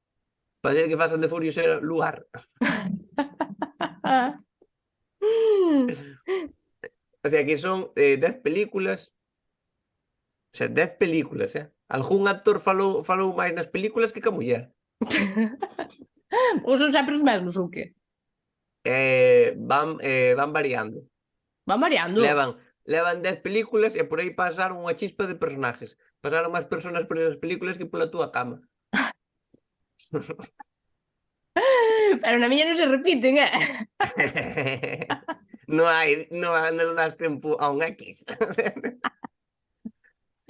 Para dizer que Fast and the Furious era lugar. O sea, que son 10 películas. O sea, 10 películas, Algún actor falou máis nas películas que ca muller. Ou son sempre os mesmos ou que? Van variando. Van variando. Levan 10 películas e por aí pasaron unha chispa de personajes. Pasaron máis personas por esas películas que pola túa cama. Pero na miña non se repiten, non das tempo a un X.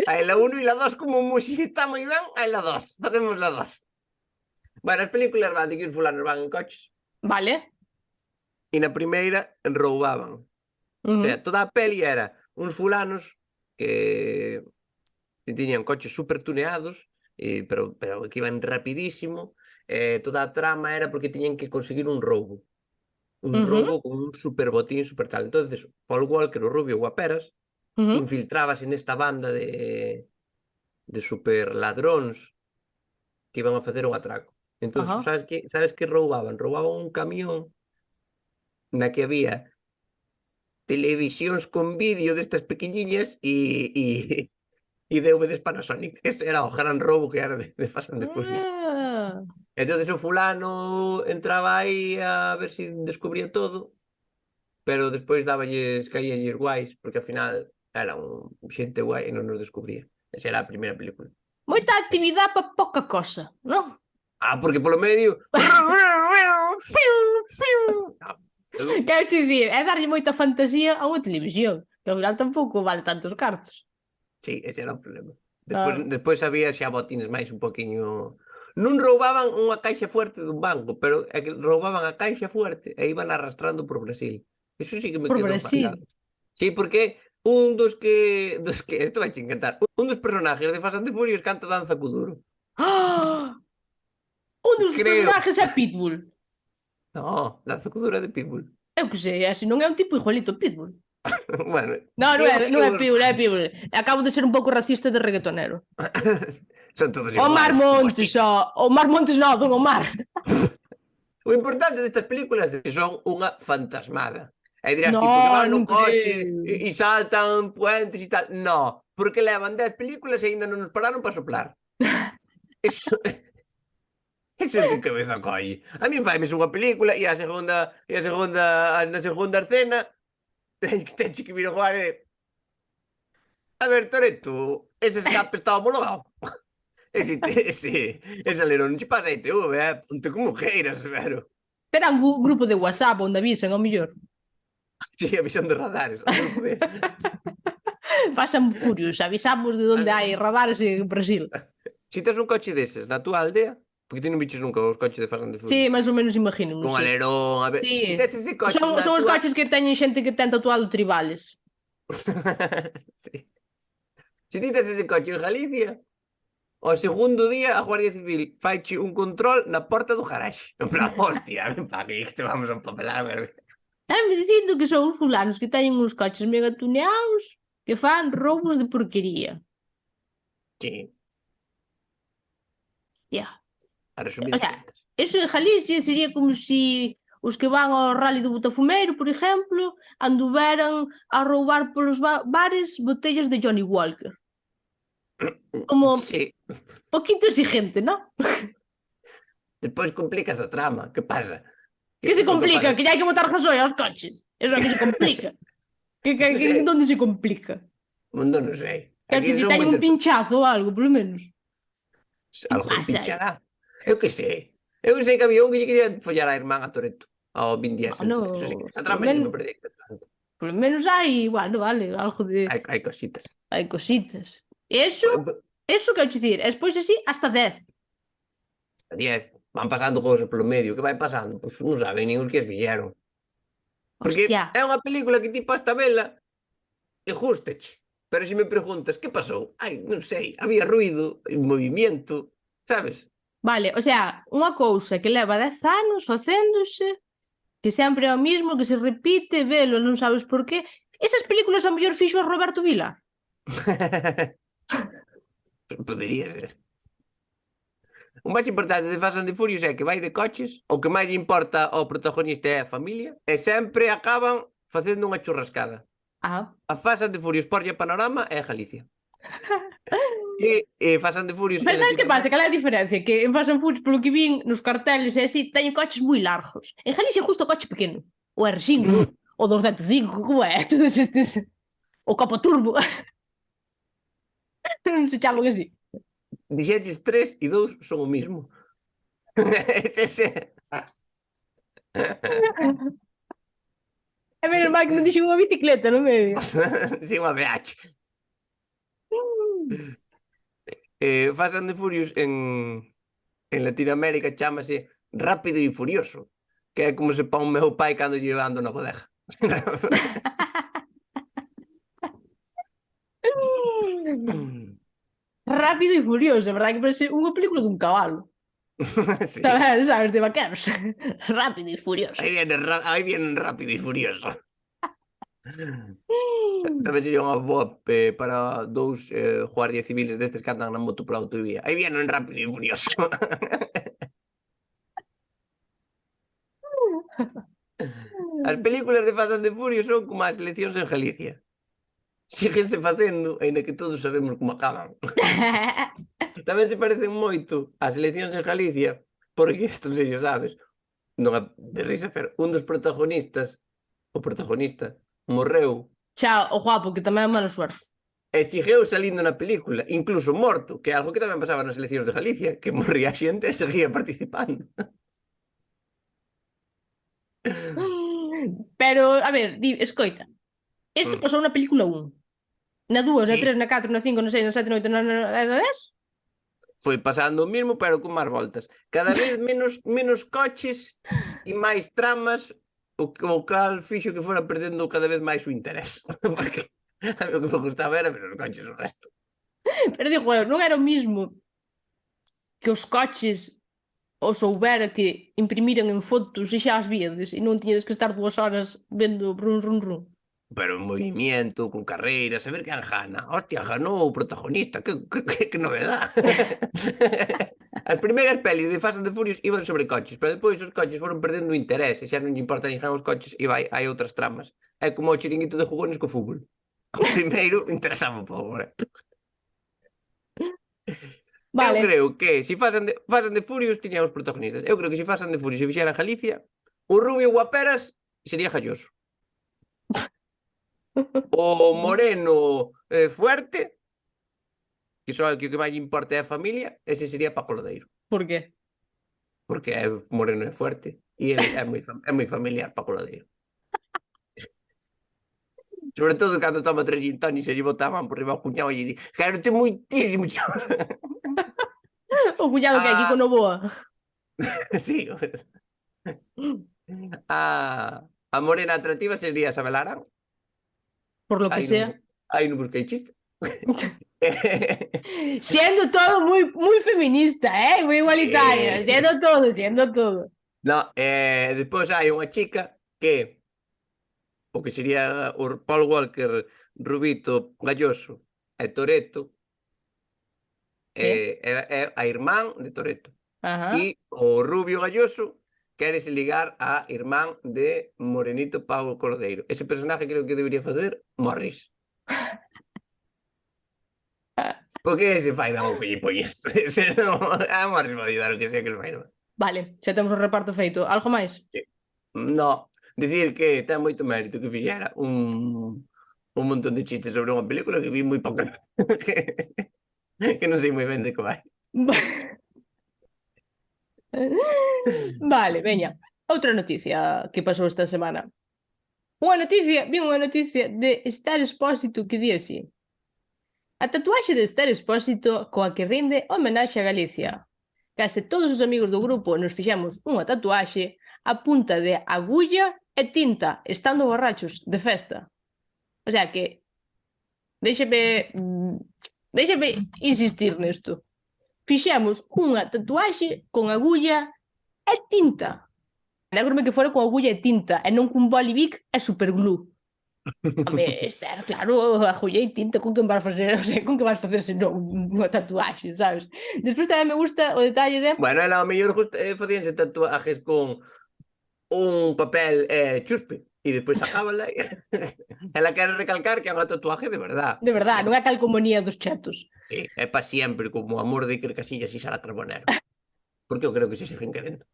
Hai la 1 e la 2 como si está moi ben, hai la 2. Facemos la 2. Bueno, as películas van de que os fulanos van en coches. Vale. E na primeira roubaban. O sea, toda a peli era uns fulanos que tiñan coches super tuneados, pero que iban rapidísimo. Toda a trama era porque tiñan que conseguir un roubo. Un roubo con un super botín, super tal. Entonces, Paul Walker, o rubio guaperas, infiltrábase nesta banda de super ladróns que iban a facer un atraco. Entón, sabes que roubaban? Roubaban un camión na que había televisións con vídeo destas pequeniñas e DVDs Panasonic. Ese era o gran roubo que era de Fast and the Furious. Entón, o fulano entraba aí a ver se descubría todo, pero despois caíalles guais, porque ao final era un xente guai e non nos descubría. Esa era a primeira película. Moita actividade para pouca cosa, non? Porque polo medio... Quero te dicir, é darlle moita fantasía a unha televisión, que ao final tampouco vale tantos cartos. Sí, ese era o problema. Despois había xa botines máis un poquinho... Non roubaban unha caixa fuerte dun banco, pero é que roubaban a caixa fuerte e iban arrastrando por Brasil. Eso sí que me quedou pasado. Sí, porque un dos que... Isto vai te encantar. Un dos personajes de Fast and the Furious canta danza co duro. Un dos personajes é Pitbull. No, danza co duro é de Pitbull. Eu que sei, se non é un tipo igualito Pitbull. Bueno, non é Pitbull, é Pitbull. Acabo de ser un pouco racista de reggaetonero. Son todos iguais. Omar Montes, Omar Montes non, Don Omar. O importante destas películas é que son unha fantasmada. E dirás, tipo, que van no coche e saltan puentes e tal. No, porque levan 10 películas e ainda non nos pararon para soplar. Eso é que cabeza colle. A mí faimes unha película e na segunda escena teñe que vir o Juan e... A ver, Toretto, ese escape está homologado. Ese alerón non che pasa a ITV, ponte como queiras, pero... Terán un grupo de WhatsApp onde avisen, ao mellor. Sí, avisan de radares. Fasan Furious, avisamos de onde hai radares en Brasil. Si tes un coche deses na túa aldea, porque ti non biches nunca os coches de Fast and the Furious. Sí, máis ou menos imagino. Con alerón, a ver... Sí. Si tes ese coche son os coches que teñen xente que ten tatuado tribales. Sí. Si ti tes ese coche en Galicia, o segundo día a Guardia Civil faiche un control na porta do garaxe. En plan, hostia, ven pa aquí que te vamos a empapelar, ver. Están dicindo que son os fulanos que teñen uns coches mega tuneados que fan roubos de porquería. Sí. Ya. A resumir, o sea, eso en Galicia sería como si os que van ao rally do Botafumeiro, por exemplo, anduveran a roubar polos bares botellas de Johnny Walker. Como sí. Poquito exigente, ¿no? Despois complicas a trama. Que pasa? Que se o que complica? pasa? Que ya hai que botar gasoil aos coches. Eso é que se complica. Non sei, Donde se complica? non sei. Quero Aquí dicir, son teñen un moitas... pinchazo ou algo, polo menos. Algo lle Pasa aí. pinchará. Eu que sei. Eu que sei que había un que lle quería follar a irmán a Toretto. Ao Vin Diesel. Eso sí, Bueno, esa trama sí me perdí. polo menos hai, bueno, vale, algo de... Hai cositas. Hai cositas. Eso quero dicir, e despois así hasta 10. 10. Van pasando cousas polo medio. Que vai pasando? Pois non saben nin os que as fixeron. Porque Hostia. é unha película que ti pasta vela e gustache. Pero se me preguntas, que pasou? Ai, non sei, había ruido, movimiento, sabes? Vale, o sea, unha cousa que leva 10 anos facéndose, que sempre é o mismo, que se repite, velo, non sabes por qué. Esas películas ao mellor fixo a Roberto Vila. Podería ser. O máis importante de Fast and the Furious é que vai de coches, o que máis lle importa ao protagonista é a familia, e sempre acaban facendo unha churrascada. Ah. A Fast and the Furious porlle panorama é a Galicia. E Fast and the Furious... Pero sabes que pasa? Cal é a diferencia? Que en Fast and Furious, polo que vin nos carteles e así, teñen coches moi largos. En Galicia justo o coche pequeno. O R5, o 205, como é? Todos estes... O Copo Turbo. Non se chaman así. Dixeches 3 e 2 son o mismo. Ese. É menos mal que non dixen unha bicicleta no medio. Si, unha BH. Fast and the Furious en Latinoamérica chámase Rápido e Furioso, que é como se pon o meu pai cando lle ando na bodega. Rápido e Furioso, verdad que parece unha película dun cabalo. Sí. Sabes, de vaqueros. Rápido e Furioso. Aí vienen Rápido e Furioso. Tamén sería unha boa para dous guardias civiles destes que andan na moto pola autovía. Aí vienen Rápido e Furioso. As películas de Fast and the Furious son como as eleccións en Galicia. Síguense facendo, aínda que todos sabemos como acaban. Tamén se parecen moito ás eleccións en Galicia, porque isto sei, sabes, non é de risa, pero un dos protagonistas, o protagonista, morreu Xa, o guapo, que tamén é mala suerte. e seguiu salindo na película, incluso morto, que é algo que tamén pasaba nas eleccións de Galicia, que morría xente e seguía participando. Pero, a ver, escoita. Isto pasou na película 1. Na 2, na Sí. 3, na 4, na 5, na 6, na 7, na 8, na 10. Foi pasando o mismo, pero con máis voltas. Cada vez menos coches e máis tramas, o cal fixo que fora perdendo cada vez máis o interés. Porque a mí o que me gustaba era ver os coches o resto. Pero digo, non era o mismo que os coches os soubera que imprimiran en fotos e xa as víades e non tiñades que estar 2 horas vendo run, run, run. Pero en movimiento, con carreiras, a ver quen gana. Hostia, ganou o protagonista, que novedad. As primeiras pelis de Fast and the Furious iban sobre coches, pero depois os coches foron perdendo interés e xa non lle importa ninguén os coches e hai outras tramas. É como o chiringuito de jugones co fútbol. O primeiro interesaba un pouco, né? Vale. Eu creo que se Fast and the Furious tiña os protagonistas. Eu creo que se Fast and the Furious se fixera en Galicia, o Rubio Guaperas sería Galloso. O moreno fuerte, que só que o que máis importa é a familia, ese sería Paco Lodeiro. Por qué? Porque é moreno e fuerte. E ele é moi familiar, Paco Lodeiro. Sobre todo cando toma 3 gin tonics e lle botaban por riba ao cuñado e lle di quero-te moitísimo, chaval. O cuñado que hai aquí con Novoa. Sí. A morena atractiva sería Isabel Arán. Por lo que sea. Aí non busquei chiste. Siendo todo moi feminista, moi igualitaria. Siendo todo. No, despois hai unha chica que o que sería o Paul Walker, Rubito, Galloso e Toretto é a irmán de Toretto. Ajá. E o Rubio Galloso quérese ligar a irmán de Morenito Pau Cordeiro. Ese personaje creo que debería facer Morris. Porque ese fai ben o que lle poñes. A Morris vai dar o que sea que el fai. Vale, xa temos o reparto feito. Algo máis? No, dicir que ten moito mérito que fixera un montón de chistes sobre unha película que vi moi pouco. que non sei moi ben de que vai. Vale, veña. Outra noticia que pasou esta semana. Vi unha noticia de Esther Expósito que di así: a tatuaxe de Esther Expósito coa que rinde homenaxe a Galicia. Case todos os amigos do grupo nos fixemos unha tatuaxe a punta de agulla e tinta, estando borrachos de festa. O sea que Déxame insistir nesto. Fixemos unha tatuaxe con agulla e tinta. Alégrome que fora con agulla e tinta e non cun bolivic e superglue. Home, Esther, claro, agulla e tinta, con que vas facer, o sea, con que vas facer senón unha tatuaxe, sabes? Despois tamén me gusta o detalle de... Bueno, ela ao mellor facíanse tatuajes con un papel chuspe e despois sacábala e ela quere recalcar que é unha tatuaje de verdad. De verdade, non é calcomanía dos chetos. É pa sempre como o amor de Iker Casillas e Sara Carbonero. Porque eu creo que se siguen querendo.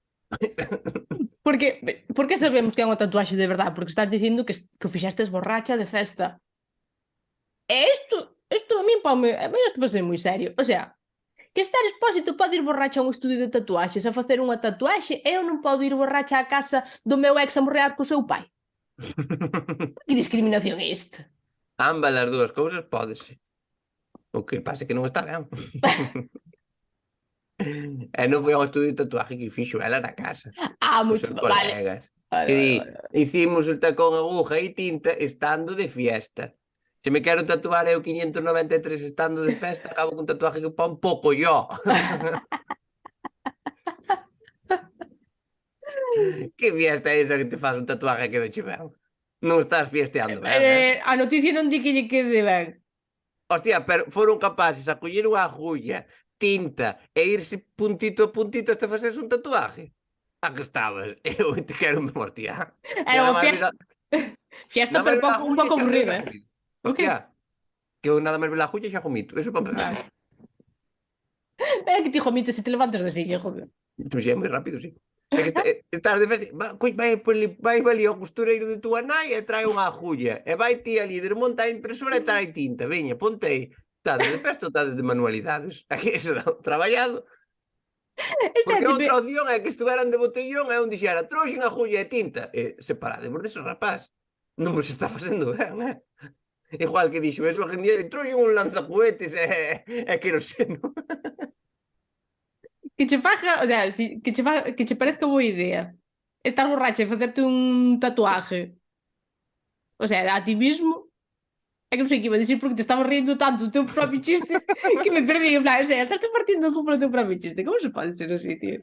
Por que sabemos que é unha tatuaxe de verdade? Porque estás dicindo que o fixestes borracha de festa. E isto a min isto pode ser moi serio. O sea, que Esther Expósito pode ir borracha a un estudio de tatuaxes a facer unha tatuaxe e eu non podo ir borracha á casa do meu ex a morrear co seu pai. Que discriminación é esta? Ambas as dúas cousas pódese. O que pasa é que non está ben. E non foi a un estudio de tatuaje que fixo ela na casa. Os Moito seus vale. colegas. Que di, hicimos el tacón, aguja e tinta estando de fiesta. Se me quero tatuar eu 593 estando de festa, acabo con tatuaje que pon pouco yo. Que fiesta é esa que te faz un tatuaje que de ben? Non estás fiesteando ben, A noticia non di que lle quede ben. Hostia, pero foron capaces a coller unha agulla, tinta e irse puntito a puntito hasta facerse un tatuaje. A que estabas? Eu te quero me hostia. Era unha fiesta, pero un pouco aburrida. Hostia, que eu nada máis ver a agulla xa vomito. Eso para empezar. É que ti vomitas se te levantas da silla, joder. Tu xa é moi rápido, sí. É que estás de festa, vai ali ao costureiro de túa nai e trae unha agulla. E vai ti ali, desmonta a impresora e trae tinta. Veña, ponte aí. Estades de festa ou estades de manualidades? Aquí se dá traballado. Porque outra opción é que estuveran de botellón e un dixera trouxen agulla e tinta. E separademos dese rapaz. Non vos está facendo ben, Igual que dixo eso, hoxe en día trouxen un lanzacohetes e queroseno. Que che faja, o sea, que che parezca boa idea estar borracha e facerte un tatuaje. O sea, a ti mismo. É que non sei que iba a dicir porque te estaba riendo tanto o teu propio chiste que me perdí. En plan, o sea, estás partindo o polo teu propio chiste. Como se pode ser así, tío?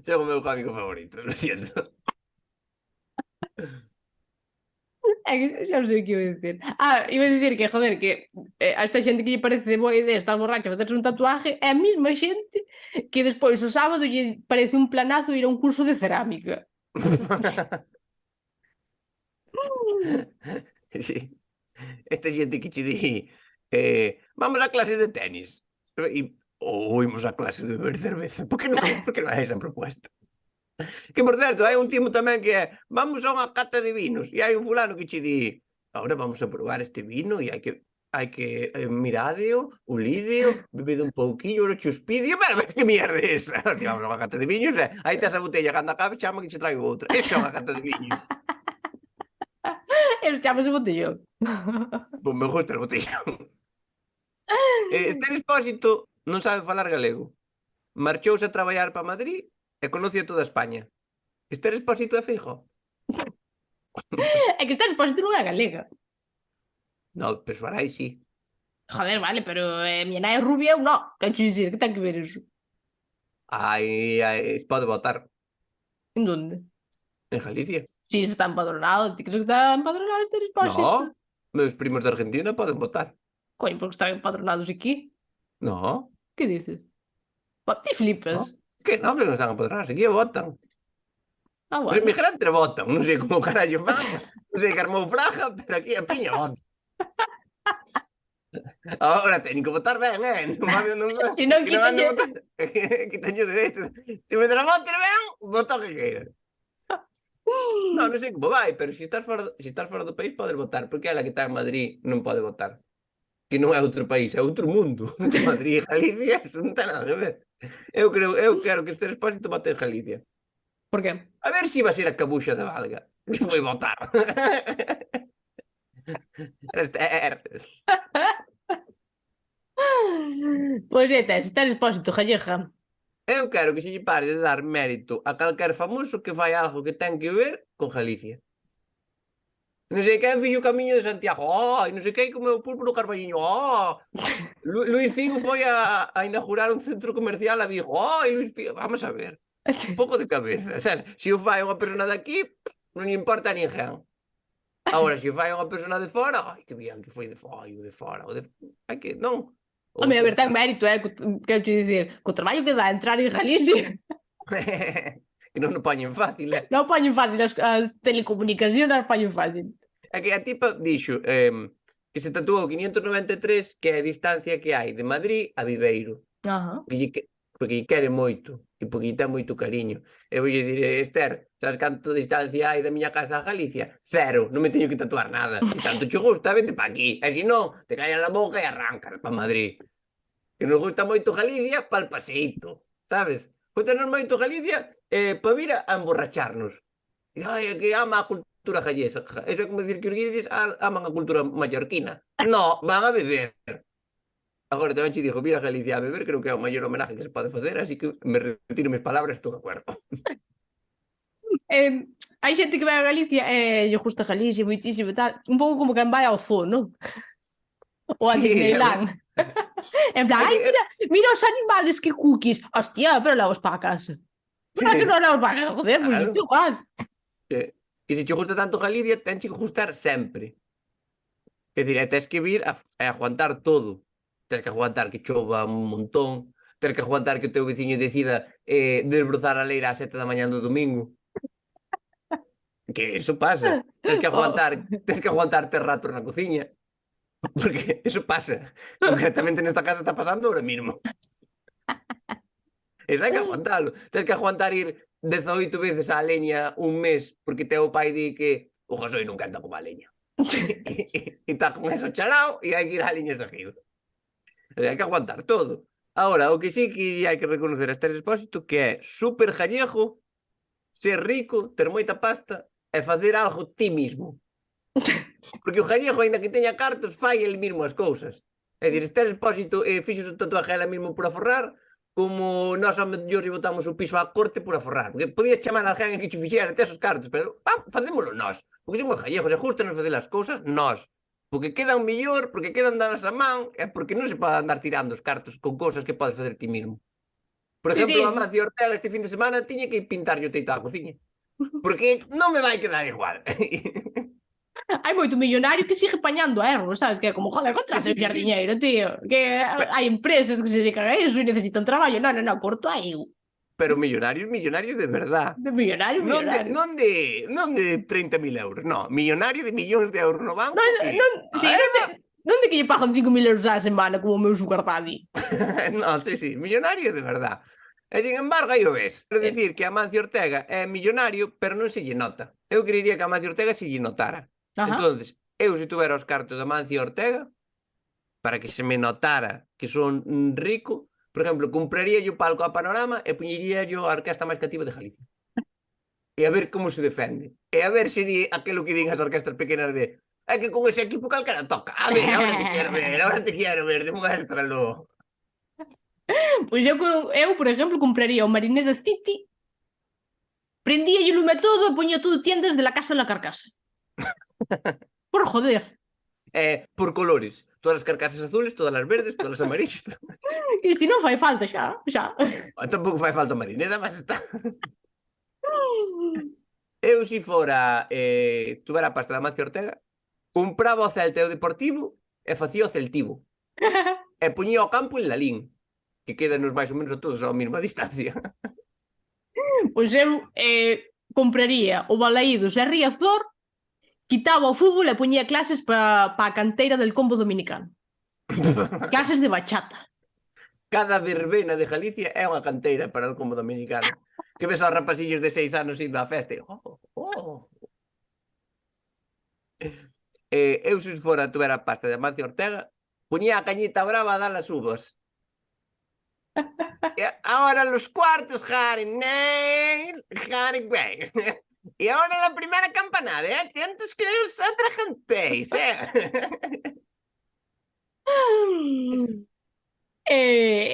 Son o meu cómico favorito, lo siento. É que xa non sei o que iba a dicir. Iba a dicir que, joder, que a esta xente que lle parece boa idea estar borracha e facerse un tatuaje é a mesma xente que despois o sábado lle parece un planazo ir a un curso de cerámica. Sí. Esta xente que che di vamos a clases de tenis ou imos a clases de beber cerveza. Por que non hai esa propuesta? Que, por certo, hai un timo tamén que é vamos a unha cata de vinos e hai un fulano que che di ahora vamos a probar este vino e hai que miradeo, ulídeo, bebedo un pouquinho, ora chuspidio, pero que mierda é esa? Vamos a unha cata de vinos e aí tes a botella, cando acabe chama que che traigo outra. Esa é unha cata de vinos. Eso chamase botellón. Pois me gusta o botellón. Esther Expósito non sabe falar galego. Marchouse a traballar para Madrid e conoce a toda España. Esther Expósito é Feijóo. É que Esther Expósito non é galega. No, persoal, aí sí. Joder, vale, pero miña nai é rubia ou non. Que che dicir, que ten que ver eso? Aí pode votar. En donde? En Galicia. Si, se está empadronado. Ti crees que está empadronado Esther Expósito? No, meus primos de Argentina poden votar. Coño, porque están empadronados aquí. No. Que dices? Ti flipas. No. Que non, que non están empadronados, aquí votan. Bueno. Os inmigrantes votan, non sei como carallo fan, non sei que armou Fraga, pero aquí a piña vota. Ahora teñen que votar ben, non Se non, que non ande quítalle. votar que teño dereito. Se me votar ben, vota o que queiras. Non sei como vai, pero se estás fora do país podes votar, porque ela que está en Madrid non pode votar. Que non é outro país, é outro mundo. Madrid e Galicia, eso non ten nada que ver. Eu quero que este Expósito vote en Galicia. Por qué? A ver se iba a ser a cabuxa de Valga. Que foi votar. Esther. Pois é, Esther Expósito, gallega. Eu quero que se lle pare de dar mérito a calquer famoso que fai algo que ten que ver con Galicia. Non sei quen fixo o Camiño de Santiago. Non sei quen comeu pulpo no Carballiño. Luis Figo foi a inaugurar un centro comercial a Vigo. Luis Figo. Vamos a ver. Un pouco de cabeza. Sabes? Se o fai unha persona de aquí, non lle importa a ninguén. Agora, se o fai unha persona de fora, que bien que foi de fora, o de fora. Hai que, non. Home, a ver, ten mérito, quero te dicir, co traballo que dá entrar en Galicia, Que non o poñen fácil, non poñen fácil as telecomunicacións, non poñen fácil. É que a tipa dixo que se tatuou 593, que é a distancia que hai de Madrid a Viveiro. Ajá. Porque lle quere moito, e porque lle ten moito cariño. E vou lle dicir, Esther, sabes canto distancia hai da miña casa a Galicia? 0, non me teño que tatuar nada. E tanto che gusta, vete pa aquí. E se non, te callas a boca e arrancas pa Madrid. Que nos gusta moito Galicia pa'l paseito, sabes? Gustanos moito Galicia pa vir a emborracharnos. Ai, que ama a cultura gallesa. Eso é como dicir que os guiris aman a cultura mallorquina. No, van a beber. Agora tamén che digo, vir a Galicia a beber creo que é o maior homenaje que se pode facer, así que me retiro mis palabras, estou de acordo. Hai xente que vai a Galicia e lle gusta Galicia moitísimo e tal, un pouco como quen vai ao zoo, non? Ou a Disneyland. En plan, ai, mira os animales, que cookies. Hostia, pero levas para a casa. Para que non levas para a casa, joder, pois isto igual. Que se che gusta tanto Galicia, tenche que gustar sempre. É dicir, tens que vir a aguantar todo. Tens que aguantar que chova un montón, tens que aguantar que o teu veciño decida desbrozar a leira ás 7 da mañá do domingo. Que eso pasa. Tens que aguantar ter ratos na cociña. Porque eso pasa. Concretamente nesta casa está pasando ahora mismo. Eso hai que aguantalo. Tens que aguantar ir 18 veces á leña un mes porque teu pai di que o gasoil non canta como a leña. E está con eso chalao e hai que ir á leña seguido. Hai que aguantar todo. Ahora, o que sí que hai que reconocer a Esther Expósito que é super gallego, ser rico, ter moita pasta e facer algo ti mismo. Porque o gallego, ainda que teña cartos, fai el mismo as cousas. É dicir, Esther Expósito fixo o tatuaje ela mismo por aforrar, como nós a mellor botamos o piso á corte por aforrar. Porque podías chamar a alguén que che fixera tes os cartos, pero facémolo nós. Porque somos gallegos e justo nos facer as cousas nós. Porque quedan mellor, porque quedan dadas a man, e porque non se pode andar tirando os cartos con cousas que podes facer ti mismo. Por exemplo, a Amancio Ortega este fin de semana tiña que pintarlle o teito á cociña. Porque non me vai quedar igual. Hai moito millonario que sigue pañando erros, sabes? Que é como, joder, contra de enfiar diñeiro, tío. Que hai empresas que se dedican a eso e necesitan traballo. Non, corto aí. Pero millonarios de verdad. De millonario. Non de 30.000 euros, no. Millonario de millóns de euros no banco. Non de que lle pagan 5.000 euros á semana como o meu sugar daddy. No, sí, millonario de verdad. E, sin embargo, aí o ves. Quero dicir que Amancio Ortega é millonario, pero non se lle nota. Eu querería que Amancio Ortega se lle notara. Entonces, eu se tuvera os cartos de Amancio Ortega, para que se me notara que son rico, por exemplo, compraría yo palco a Panorama e puñería yo a orquesta máis cativa de Galicia. E a ver como se defende. E a ver se di aquilo que din as orquestas pequenas de é que con ese equipo calquera toca. A ver, ahora te quero ver, demuéstralo. Pois eu, por exemplo, compraría o Marineda City, prendía o lume todo e poñía todo tiendas de la casa a la carcasa. Por joder. Por colores. Todas as carcasas azules, todas as verdes, todas as amarillas. Isto non fai falta xa. Tampouco fai falta Marineda, mas está. Eu, se fora tuvera a pasta de Amancio Ortega, compraba o Celta e o Deportivo e facía o Celtivo. E poñía o campo en Lalín, que quedanos máis ou menos a todos a mesma distancia. Pois eu compraría o Balaídos e Riazor, quitaba o fútbol e poñía clases para a canteira del Combo Dominicano. Clases de bachata. Cada verbena de Galicia é unha canteira para el como dominicano. Que ves aos rapasillos de 6 anos indo á festa e, eu se fora tuvera a pasta de Amancio Ortega, puñía a cañita brava a dar as uvas. Y ahora los cuartos, Harry, Neil, Harry, güey. Y ahora la primera campanada, ¿eh? Que antes que os atrajantéis, ¿eh?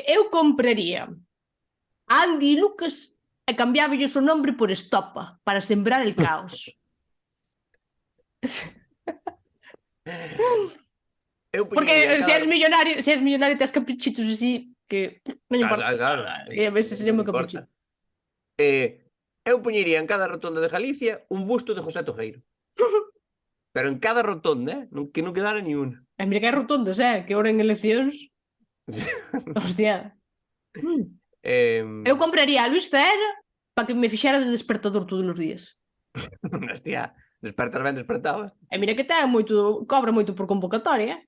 Eu compraría a Andy e Lucas e cambiáballes o nombre por Estopa para sembrar el caos. Eu Porque puñería se eres millonario tes caprichitos así que non importa. Claro. E a veces sería Non moi importa. caprichito. Eu puñería en cada rotonda de Galicia un busto de José Tojeiro. Pero en cada rotonda, que non quedara ni unha. E mira que hai rotondas, que ahora en eleccións... Hostia. Eu compraría a Luis Cera para que me fixera de despertador todos os días. Hostia, despertas ben despertabas. E mira que ten moito, cobra moito por convocatoria,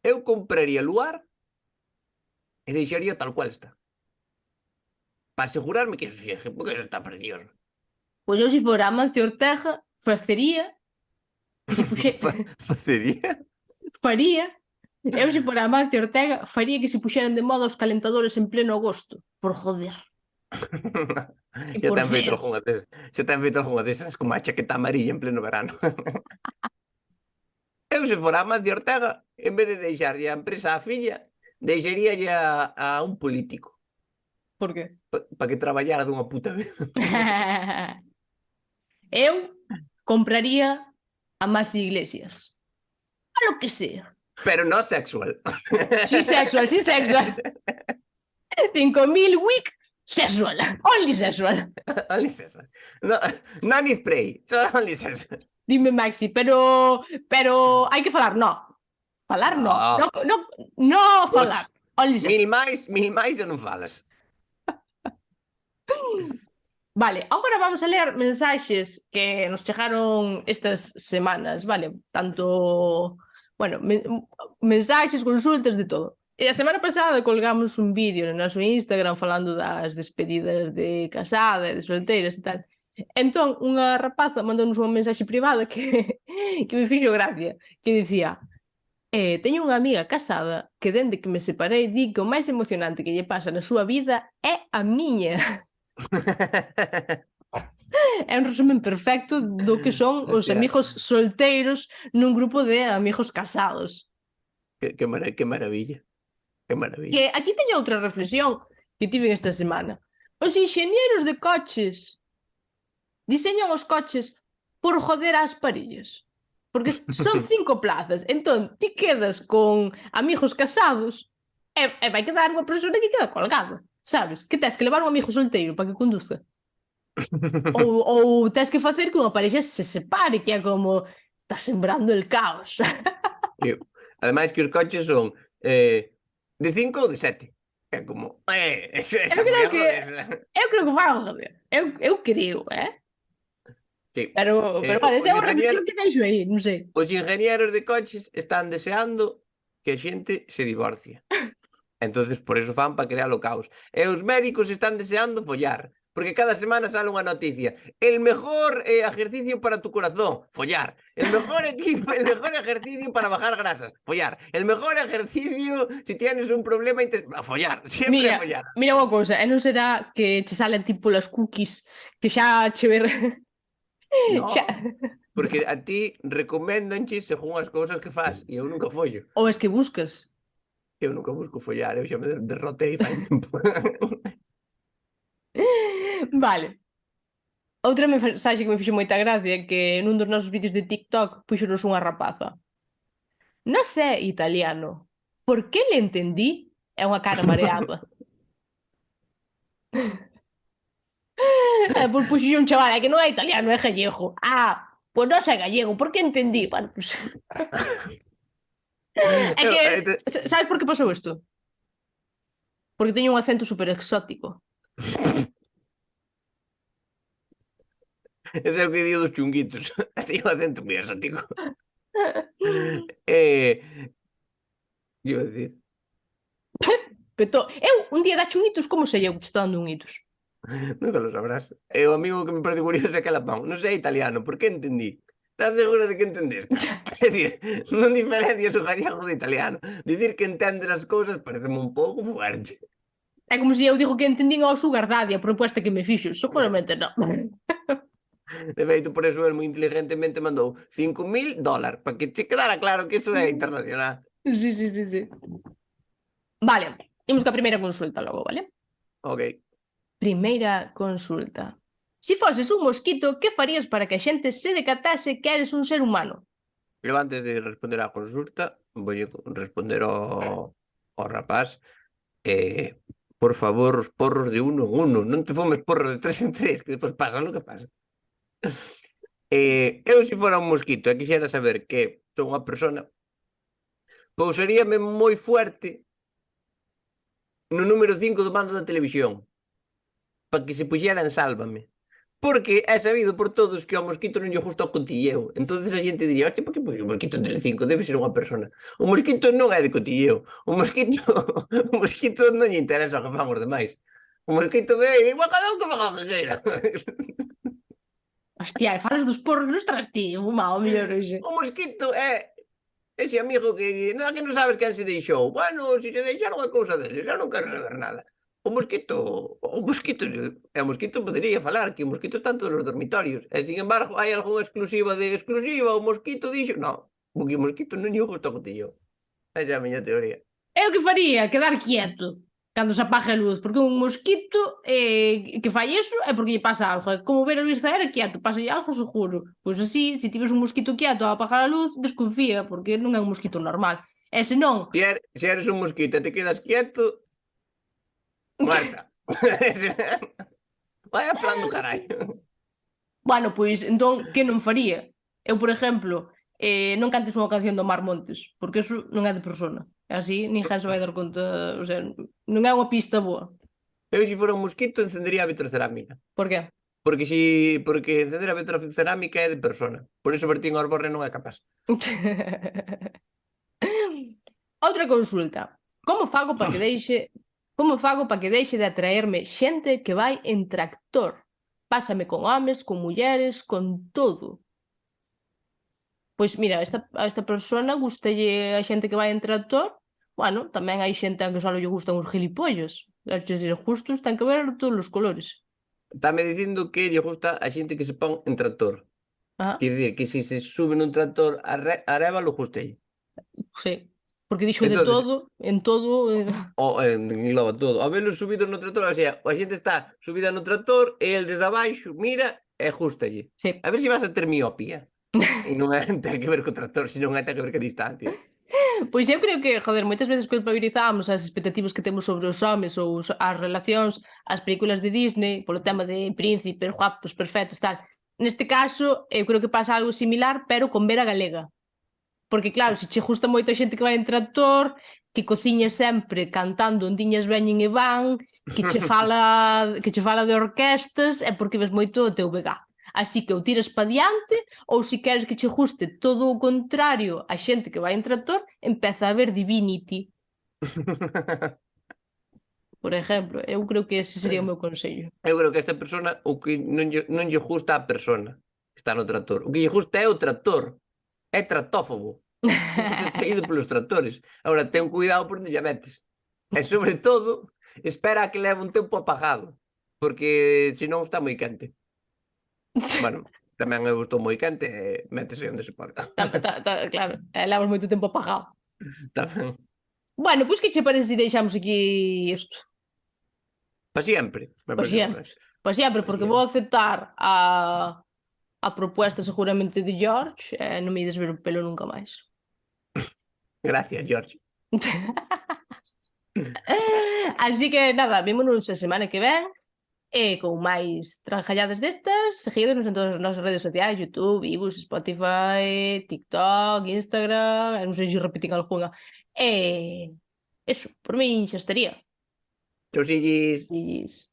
Eu compraría luar e deixaría tal cual está. Para asegurarme que eso sexe, porque eso está precioso. Pois eu se fora Amancio Ortega facería que se Facería? faría eu se fora Amancio Ortega faría que se puxeran de moda os calentadores en pleno agosto por joder. E Xa por ten feito feas. algunha desas. Xa ten feito algunha desas con a chaqueta amarilla en pleno verano. Eu se fora Amancio Ortega, en vez de deixarlle a empresa á filla, deixaríalle a un político. Por qué? Para que traballara dunha puta vez. Eu compraría a Masi Iglesias. A lo que sea. Pero no sexual. Sí sexual, sí sexual. 5.000 week sexual. Only sexual. Only sexual. No, non spray, só only sexual. Dime, Maxi, pero hai que falar, no. Falar, no. No falar. Only sexual. Mil máis e non falas. Vale, agora vamos a ler mensaxes que nos chegaron estas semanas, vale? Tanto, bueno, mensaxes, consultas, de todo. E a semana pasada colgamos un vídeo no noso Instagram falando das despedidas de casada e de solteiras e tal. Entón, unha rapaza mandounos unha mensaxe privada que me fixo gracia, que dicía: teño unha amiga casada que dende que me separei di que o máis emocionante que lle pasa na súa vida é a miña. É un resumen perfecto do que son os amigos solteiros nun grupo de amigos casados. Que maravilla. Que maravilla. Que aquí teño outra reflexión que tive esta semana. Os enxeñeiros de coches diseñan os coches por joder ás parillas. Porque son 5 plazas. Entón, ti quedas con amigos casados e vai quedar unha persona que queda colgada. Sabes? Que tes que levar un amigo solteiro para que conduza. ou tes que facer que unha parexa se separe, que é como está sembrando el caos. Ademais que os coches son de 5 ou de 7. É como, eu creo que vai a joder. Eu creo, Sí. Pero vale, esa é unha reflexión que deixo aí, non sei. Os ingenieros de coches están deseando que a xente se divorcie. Entonces, por eso fan para crear o caos. E os médicos están deseando follar. Porque cada semana sale unha noticia. El mejor ejercicio para tu corazón, follar. El mejor ejercicio para bajar grasas, follar. El mejor ejercicio si tienes un problema, follar. Siempre follar. Mira unha cousa, e non será que che salen tipo las cookies que xa che ver... No, porque a ti recomendanche según as cousas que faz e eu nunca follo. Ou es que buscas. Eu nunca busco follar, eu xa me derrotei fai tempo. Vale. Outra mensaxe que me fixo moita gracia que nun dos nosos vídeos de TikTok puxonos unha rapaza. Non sé italiano. Por que le entendí? É unha cara mareada. Por puxo un chaval, é que non é italiano, é gallego. Pois non sei gallego, por que entendí? Bueno, pues... É que, sabes por que pasou isto? Porque teño un acento super exótico. Ese é o que digo dos chunguitos. Teño un acento moi exótico. Que iba a decir? Eu, un día dache un hitos, como sei eu que te está dando un hitos? Nunca lo sabrás. E o amigo que me parece curioso é que la pão. Non sei italiano, por que entendí? Estás segura de que entendeste? É dicir, non diferencias o gallego do italiano. Dicir que entendes as cousas pareceme un pouco fuerte. É como se eu digo que entendín ao Sugar Daddy a proposta que me fixo. Seguramente non. De feito, por eso el moi inteligentemente mandou $5.000 para que che quedara claro que iso é internacional. Sí, sí, sí, sí. Vale, imos ca primeira consulta logo, vale? Ok. Primeira consulta. Si foses un mosquito, que farías para que a xente se decatase que eres un ser humano? Eu antes de responder á consulta, vou responder ao rapaz. Por favor, os porros de uno en uno. Non te fumes porros de 3 en 3, que depois pasa lo que pasa. Eu, se fora un mosquito e quixera saber que son unha persona, pousaríame moi fuerte no número 5 do mando da televisión, para que se puxera en Sálvame. Porque é sabido por todos que ao mosquito non lle gusta o cotilleo. Entonces a xente diría, hostia, por que o mosquito en Telecinco debe ser unha persona. O mosquito non é de cotilleo. O mosquito, o mosquito non lle interesa o que fan os demais. O mosquito ve e di, cada un que faga o que queira. Hostia, e falas dos porros nos trasti. Mal, mellor hoxe. O mosquito é ese amigo que di, non, que non sabes quen se deixou. Bueno, se se deixaron a cousa deles, eu non quero saber nada. O mosquito podería falar, que o mosquito está en todos os dormitorios. E, sin embargo, hai algunha exclusiva de exclusiva, o mosquito dixo, non, porque o mosquito non lle gusta o cotillo. Esa é a miña teoría. Eu que faría? Quedar quieto cando se apague a luz, porque un mosquito que fai iso é porque lle pasa algo. É como ver a Luís Zaera quieto, pasa algo seguro. Pois así, se tives un mosquito quieto a apagar a luz, desconfía, porque non é un mosquito normal. E se non... Se eres un mosquito e te quedas quieto, muerta. Vai a plan do carallo. Bueno, pois, entón, que non faría? Eu, por exemplo, non cantes unha canción do Mar Montes, porque eso non é de persona. E así, ninguén se vai dar conta, o sea, non é unha pista boa. Eu, se fora un mosquito, encendería a vitrocerámica. Por qué? Porque encender a vitrocerámica é de persona. Por iso Bertín Osborne non é capaz. Outra consulta. Como fago para que deixe de atraerme xente que vai en tractor? Pásame con homes, con mulleres, con todo. Pois mira, a esta persona gustalle a xente que vai en tractor. Bueno, tamén hai xente a que só lle gustan os gilipollas. As ser justos, ten que ver todos os colores. Estame dicindo que lle gusta a xente que se pon en tractor. Ah, Quer dicir que se sube nun tractor a révalo, gustei. sí. Porque dixo de Entonces, todo, en todo... engloba todo. A velo subido no tractor, o sea, a xente está subida no tractor e el desde abaixo mira e gustalle. Sí. A ver se vas a ter miopía. E non é ten que ver co tractor, senón é ten que ver que distancia. Pois eu creo que, joder, moitas veces culpabilizamos as expectativas que temos sobre os homes ou as relacións, as películas de Disney, polo tema de príncipes, guapos, perfectos, tal. Neste caso, eu creo que pasa algo similar, pero con vera galega. Porque claro, se che gusta moito a xente que vai en tractor, que cociña sempre cantando ondiñas veñen e van, que che fala de orquestas, é porque ves moito o teu vegá. Así que ou tiras pa diante, ou se queres que che guste todo o contrario a xente que vai en tractor, empeza a ver Divinity. Por exemplo, eu creo que ese sería o meu consello. Eu creo que esta persona o que non lle gusta a persona que está no tractor. O que lle gusta é o tractor. É tractófobo. Sentese atraído polos tractores. Agora, ten cuidado por onde lle metes. E, sobre todo, espera a que leve un tempo apagado. Porque, senón, está moi quente. Bueno, tamén eu estou moi quente e métese onde se pode. Claro, levas moito tempo apagado. Tamén. Bueno, pois que che parece se deixamos aquí isto? Pa siempre. Pa siempre. Pa siempre, porque vou aceptar a propuesta seguramente de George e non me ides ver o pelo nunca máis. Gracias, George. Así que nada, vímonos a semana que ven e con máis tranjalladas destas. Seguidnos en todas as nosas redes sociais, YouTube, Ibus, Spotify, TikTok, Instagram, non sei se repetín algunha. E eso, por min xa estaría. Los sillis. Sillis.